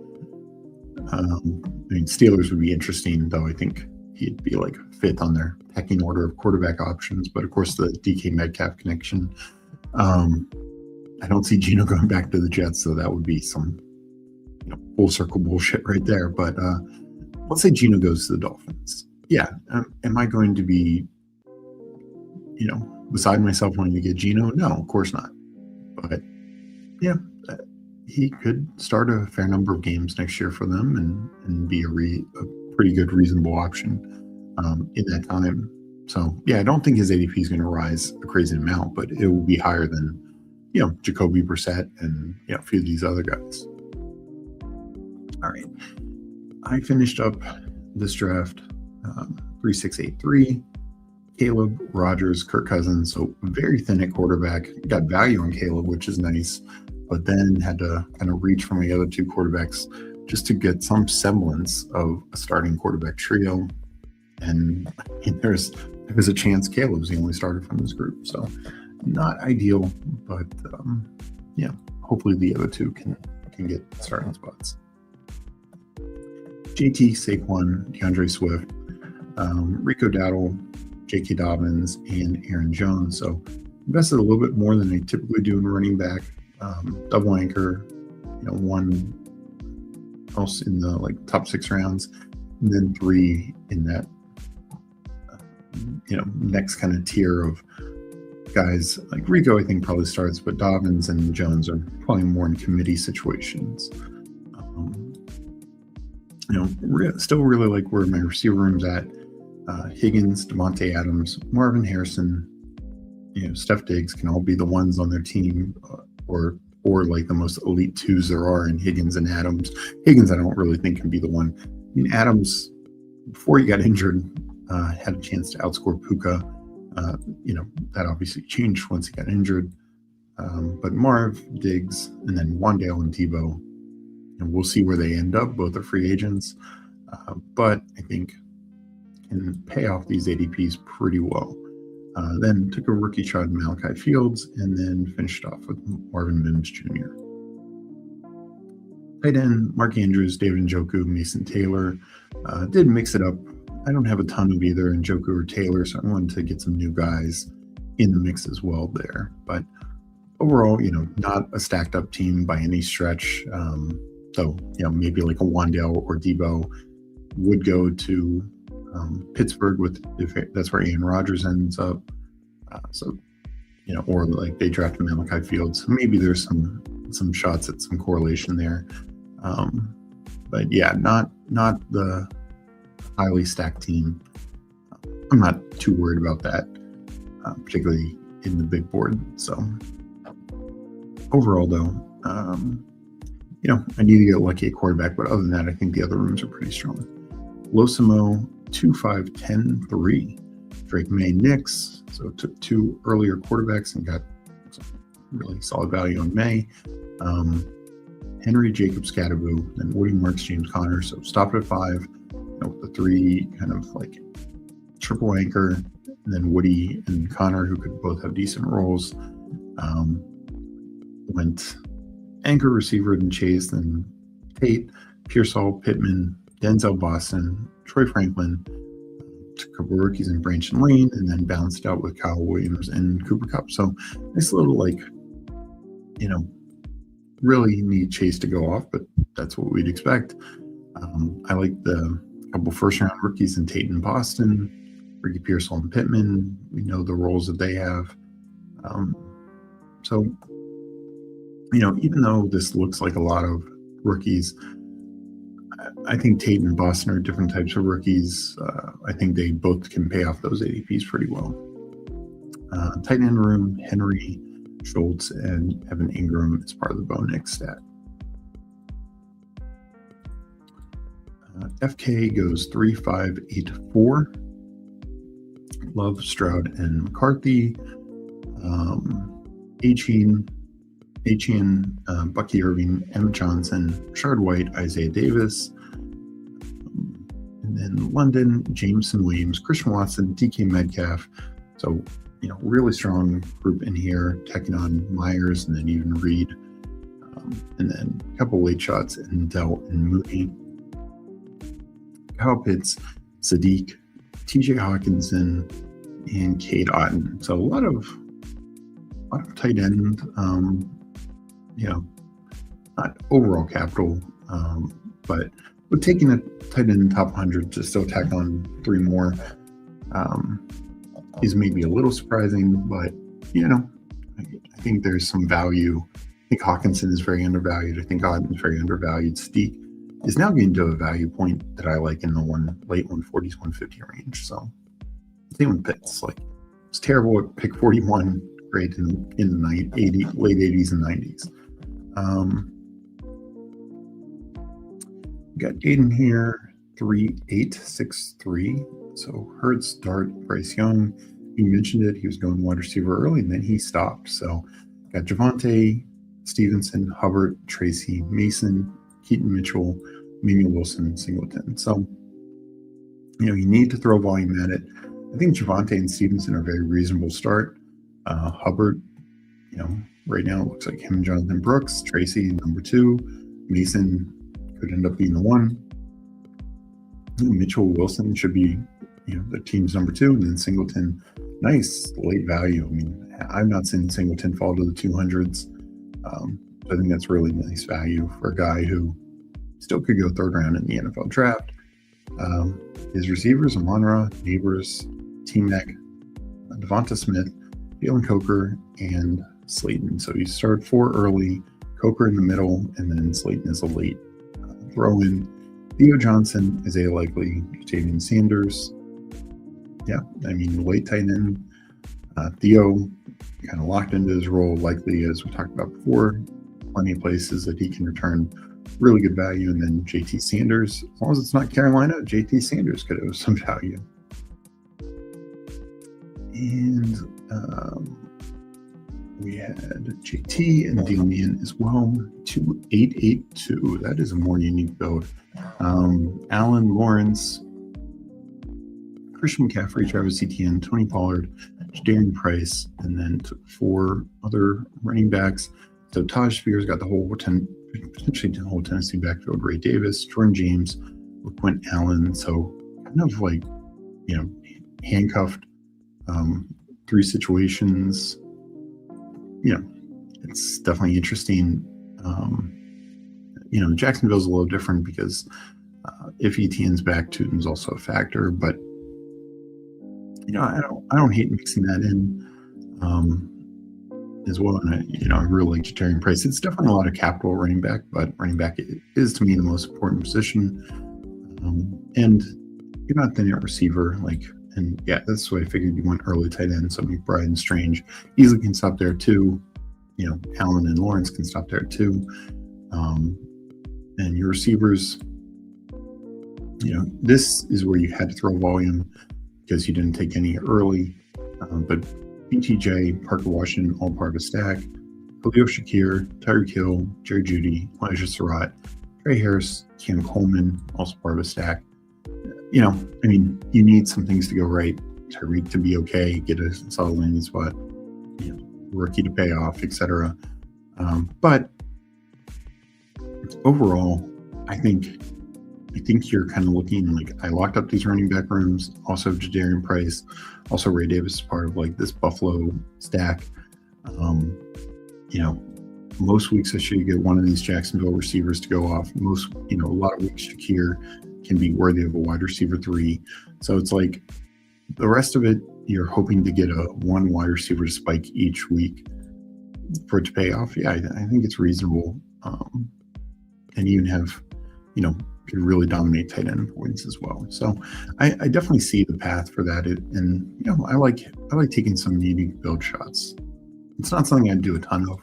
Steelers would be interesting, though. I think he'd be like 5th on their pecking order of quarterback options. But of course, the DK Metcalf connection. I don't see Geno going back to the Jets, so that would be some full circle bullshit right there. But let's say Geno goes to the Dolphins. Yeah, am I going to be, beside myself wanting to get Geno? No, of course not. But yeah, he could start a fair number of games next year for them and be a pretty good, reasonable option in that time. So yeah, I don't think his ADP is going to rise a crazy amount, but it will be higher than Jacoby Brissett and a few of these other guys. All right, I finished up this draft 3683. Caleb, Rodgers, Kirk Cousins. So very thin at quarterback. Got value on Caleb, which is nice, but then had to kind of reach for my other 2 quarterbacks just to get some semblance of a starting quarterback trio. And there was a chance Caleb's the only starter from this group. So not ideal, but hopefully the other 2 can get starting spots. JT, Saquon, DeAndre Swift, Rico Dowdle, J.K. Dobbins, and Aaron Jones. So invested a little bit more than I typically do in running back. Double anchor, one else in the top 6 rounds, and then 3 in that next kind of tier of guys. Like Rico, I think probably starts, but Dobbins and Jones are probably more in committee situations. Still really like where my receiver room's at. Higgins, Devontae Adams, Marvin Harrison, Steph Diggs can all be the ones on their team, or like the most elite 2s there are in Higgins and Adams. Higgins, I don't really think can be the one. I mean, Adams, before he got injured, had a chance to outscore Puka. That obviously changed once he got injured. But Marv, Diggs, and then Wandale and Tebow, and we'll see where they end up. Both are free agents, but I think can pay off these ADPs pretty well. Then took a rookie shot in Malachi Fields, and then finished off with Marvin Mims Jr. Tight end, Mark Andrews, David Njoku, Mason Taylor. Did mix it up. I don't have a ton of either Njoku or Taylor, so I wanted to get some new guys in the mix as well there. But overall, not a stacked up team by any stretch. So, maybe like a Wandale or Debo would go to Pittsburgh if that's where Aaron Rodgers ends up. Or like they drafted Malachi Fields. So maybe there's some shots at some correlation there. But yeah, not the highly stacked team. I'm not too worried about that, particularly in the big board. So overall, though, I need to get lucky at quarterback, but other than that, I think the other rooms are pretty strong. Losimo, 2-5-10-3. Drake May, Knicks. So took 2 earlier quarterbacks and got some really solid value on May. Henry, Jacob Scatterbo, then Woody Marks, James Conner. So stopped at 5. the three kind of like triple anchor, and then Woody and Connor, who could both have decent roles. Went anchor, receiver, then Chase, then Tate, Pearsall, Pittman, Denzel Boston, Troy Franklin, took a couple rookies in Branch and Lane, and then balanced out with Kyle Williams and Cooper Kupp. So nice little, like, really need Chase to go off, but that's what we'd expect. I like the couple first-round rookies in Tate and Boston, Ricky Pearsall and Pittman. We know the roles that they have. So, even though this looks like a lot of rookies, I think Tate and Boston are different types of rookies. I think they both can pay off those ADPs pretty well. Tight end room, Henry, Schultz, and Evan Ingram is part of the Bo Nix stat. FK goes 3-5-8-4. Love, Stroud, and McCarthy. Achane, Bucky Irving, Emmett Johnson, Rashard White, Isaiah Davis. And then London, Jameson Williams, Christian Watson, DK Metcalf. So, really strong group in here, taking on Myers and then even Reed. And then a couple late shots in Dell and Mooney. Kyle Pitts, Sadiq, TJ Hawkinson, and Cade Otton. So a lot of tight end, not overall capital, but with taking a tight end in the top 100 to still tack on three more is maybe a little surprising, but I think there's some value. I think Hawkinson is very undervalued. I think Otton is very undervalued. Sadiq is now getting to a value point that I like in the late 140s, 150 range. So same with Pitts. Like, it's terrible at pick 41, great in the late 80s and 90s. Got Aiden here, 3-8-6-3. So Hurts, Dart, Bryce Young. You mentioned it. He was going wide receiver early, and then he stopped. So got Javonte, Stevenson, Hubbard, Tracy, Mason, Keaton Mitchell, Emmanuel Wilson, Singleton. So, you need to throw volume at it. I think Javonte and Stevenson are a very reasonable start. Hubbard, right now it looks like him and Jonathan Brooks. Tracy, number 2. Mason could end up being the 1. Mitchell Wilson should be, the team's number 2. And then Singleton, nice late value. I mean, I've not seen Singleton fall to the 200s. I think that's really nice value for a guy who still could go third round in the NFL draft. His receivers, Amon-Ra, Neighbors, T-Mac, Devonta Smith, Jalen Coker, and Slayton. So you start 4 early, Coker in the middle, and then Slayton is a late throw in. Theo Johnson, Isaiah Likely, Jatavian Sanders. Yeah, I mean, late tight end. Theo kind of locked into his role, Likely, as we talked about before. Plenty of places that he can return really good value. And then JT Sanders, as long as it's not Carolina, JT Sanders could have some value. And we had JT and Degen as well. 2-8-8-2. That is a more unique build. Allen, Lawrence, Christian McCaffrey, Travis Etienne, Tony Pollard, Darren Price, and then 4 other running backs. So Taj Spears got potentially the whole Tennessee backfield. Ray Davis, Jordan James, Quint Allen. So kind of like, handcuffed. 3 situations. It's definitely interesting. Jacksonville's a little different because if Etienne's back, Tootin's also a factor. But I don't hate mixing that in as well. And I really like Jatarian Price. It's definitely a lot of capital running back, but running back is to me the most important position. And you're not the net receiver, and yeah, that's why I figured you went early tight end. So McBride and Strange easily can stop there too. Allen and Lawrence can stop there too. And your receivers, this is where you had to throw volume because you didn't take any early. But BTJ, Parker Washington, all part of a stack. Khalil Shakir, Tyreek Hill, Jerry Jeudy, Elijah Surratt, Trey Harris, Cam Coleman, also part of a stack. you need some things to go right. Tyreek to be okay, get a solid landing spot, rookie to pay off, etc. But overall, I think you're kind of looking like I locked up these running back rooms, also Jadarian Price, also Ray Davis is part of like this Buffalo stack. Most weeks I should get one of these Jacksonville receivers to go off. A lot of weeks Shakir can be worthy of a wide receiver 3. So it's like the rest of it, you're hoping to get a one wide receiver to spike each week for it to pay off. Yeah, I think it's reasonable. And even have, could really dominate tight end points as well. So I definitely see the path for that. And I like taking some unique build shots. It's not something I'd do a ton of,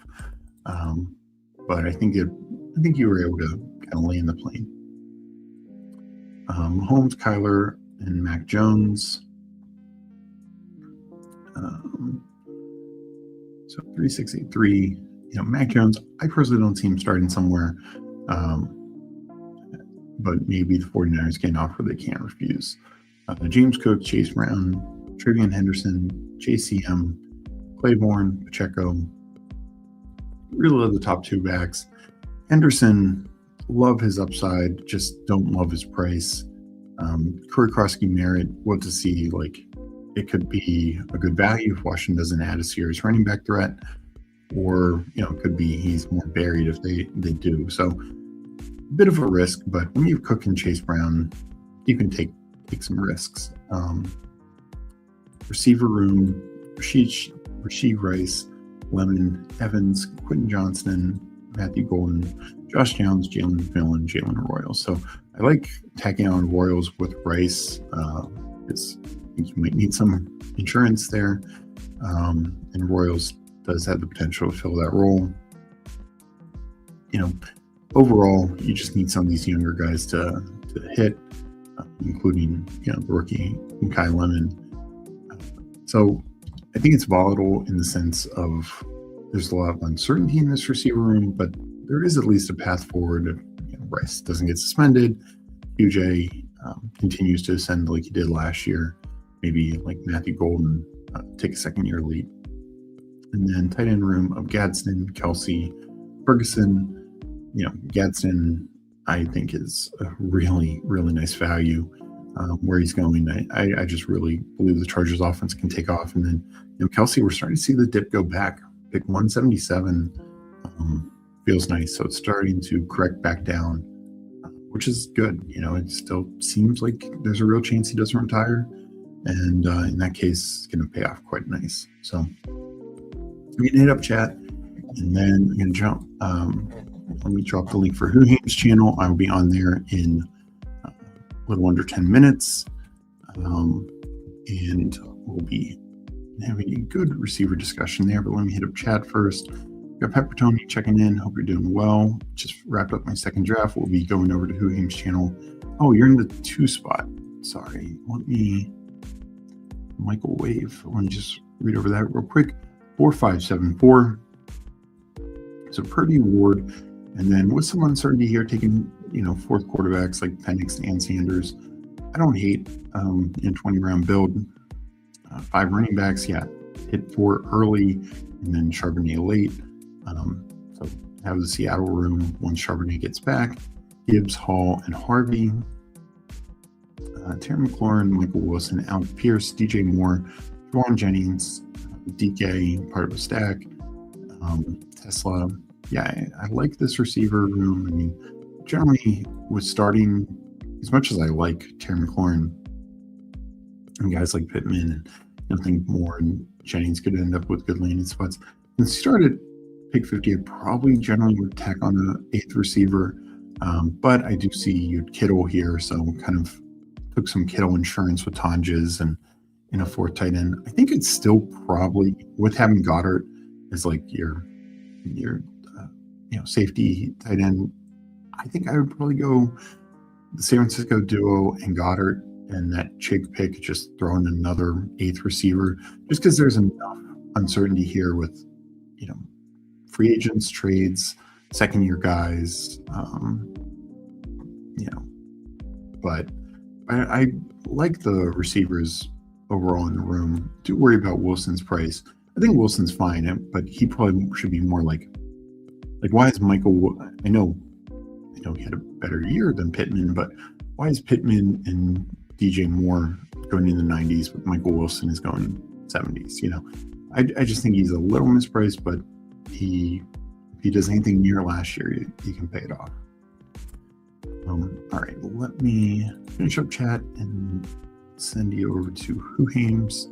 but I think you were able to kind of land the plane. Mahomes, Kyler, and Mac Jones. So 3683. Mac Jones, I personally don't see him starting somewhere. But maybe the 49ers get an offer they can't refuse. James Cook, Chase Brown, Trevion Henderson, JCM, Claiborne, Pacheco. Really love the top 2 backs. Henderson, love his upside, just don't love his price. Corey Krosky Merritt, what to see, like it could be a good value if Washington doesn't add a serious running back threat, or it could be he's more buried if they do. So bit of a risk, but when you Cook and Chase Brown, you can take some risks. Receiver room, Rashid Rice, Lemon, Evans, Quentin Johnston, Matthew Golden, Josh Downs, Jalen McMillan, Jalen Royals. So I like tacking on Royals with Rice. I think you might need some insurance there. And Royals does have the potential to fill that role. Overall, you just need some of these younger guys to hit, including the rookie Kai Lemon. So I think it's volatile in the sense of there's a lot of uncertainty in this receiver room, but there is at least a path forward. If Rice doesn't get suspended, QJ continues to ascend like he did last year. Maybe like Matthew Golden take a second-year lead, and then tight end room of Gadsden, Kelsey, Ferguson. Gadsden, I think, is a really, really nice value where he's going. I just really believe the Chargers offense can take off. And then, Kelsey, we're starting to see the dip go back. Pick 177 feels nice. So it's starting to correct back down, which is good. It still seems like there's a real chance he doesn't retire. And in that case, it's going to pay off quite nice. So I'm going to hit up chat, and then I'm going to jump. Let me drop the link for Huham's channel. I will be on there in a little under 10 minutes. And we'll be having a good receiver discussion there. But let me hit up chat first. Got Pepper Tony checking in. Hope you're doing well. Just wrapped up my second draft. We'll be going over to Huham's channel. Oh, you're in the 2 spot. Sorry. Let me... Michael Wave. Let me just read over that real quick. 4574. So Purdy, Ward, and then with some uncertainty here, taking 4th quarterbacks like Penix and Sanders. I don't hate 20-round build. 5 running backs, hit 4 early, and then Charbonnet late. So have the Seattle room once Charbonnet gets back. Gibbs, Hall, and Harvey. Terry McLaurin, Michael Wilson, Alec Pierce, DJ Moore, Juwan Jennings, DK, part of a stack. Tesla. I like this receiver room. I mean, generally with starting, as much as I like Terry McLaurin and guys like Pittman and I think Moore and Jennings could end up with good landing spots. When started pick 50, I probably generally would tack on an 8th receiver. But I do see you Kittle here, so kind of took some Kittle insurance with Tonjes and in a 4th tight end. I think it's still probably, with having Goddard as like your safety tight end, I think I would probably go the San Francisco duo and Goddard, and that Chig pick, just throw in another 8th receiver, just because there's enough uncertainty here with free agents, trades, second-year guys, but I like the receivers overall in the room. Do worry about Wilson's price. I think Wilson's fine, but he probably should be more like why is Michael? I know he had a better year than Pittman, but why is Pittman and DJ Moore going in the 90s, but Michael Wilson is going 70s? I just think he's a little mispriced, but if he does anything near last year, he can pay it off. All right, let me finish up chat and send you over to Huhaim's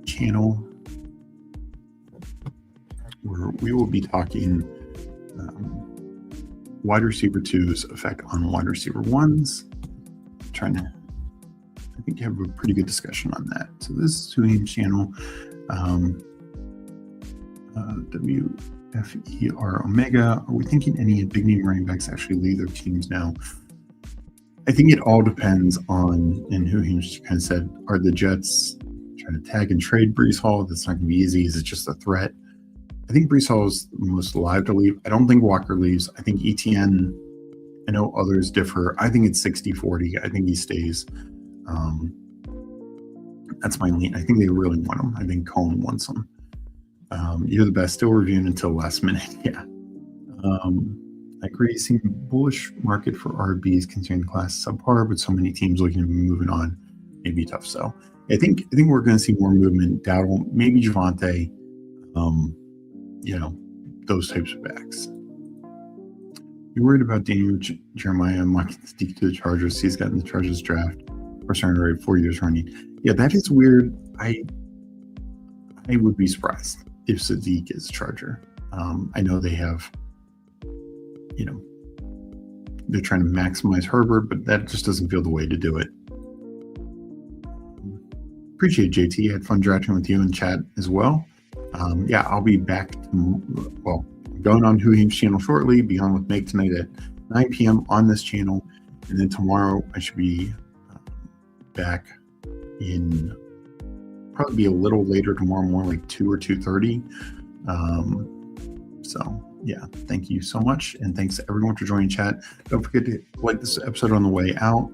channel, where we will be talking wide receiver 2's effect on wide receiver 1's. I think you have a pretty good discussion on that. So this is Huhaim's channel, WFER Omega. Are we thinking any big name running backs actually leave their teams now? I think it all depends on, and Huhaim kind of said, are the Jets trying to tag and trade Breece Hall? That's not going to be easy. Is it just a threat? I think Breece Hall is the most alive to leave. I don't think Walker leaves. I think ETN, I know others differ. I think it's 60-40. I think he stays. That's my lean. I think they really want him. I think Cohen wants him. You're the best. Still reviewing until last minute. Yeah. I agree. Seeing bullish market for RBs considering the class subpar, but so many teams looking to be moving on. Maybe tough sell. I think we're going to see more movement. Dowdle, maybe Javonte. Those types of backs. You're worried about Daniel Jeremiah mocking Zeke to the Chargers. He's gotten the Chargers draft or starting rate 4 years running. Yeah, that is weird. I would be surprised if Zeke is Charger. I know they have, they're trying to maximize Herbert, but that just doesn't feel the way to do it. Appreciate it, JT. I had fun drafting with you in chat as well. I'll be back, going on Huhaim's channel shortly, be on with Meg tonight at 9 p.m. on this channel, and then tomorrow I should be back in, probably be a little later tomorrow, more like 2 or 2:30. Thank you so much, and thanks to everyone for joining chat. Don't forget to like this episode on the way out.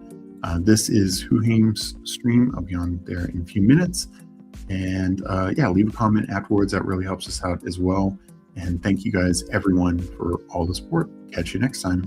This is Huhaim's stream. I'll be on there in a few minutes. And leave a comment afterwards. That really helps us out as well. And thank you guys, everyone, for all the support. Catch you next time.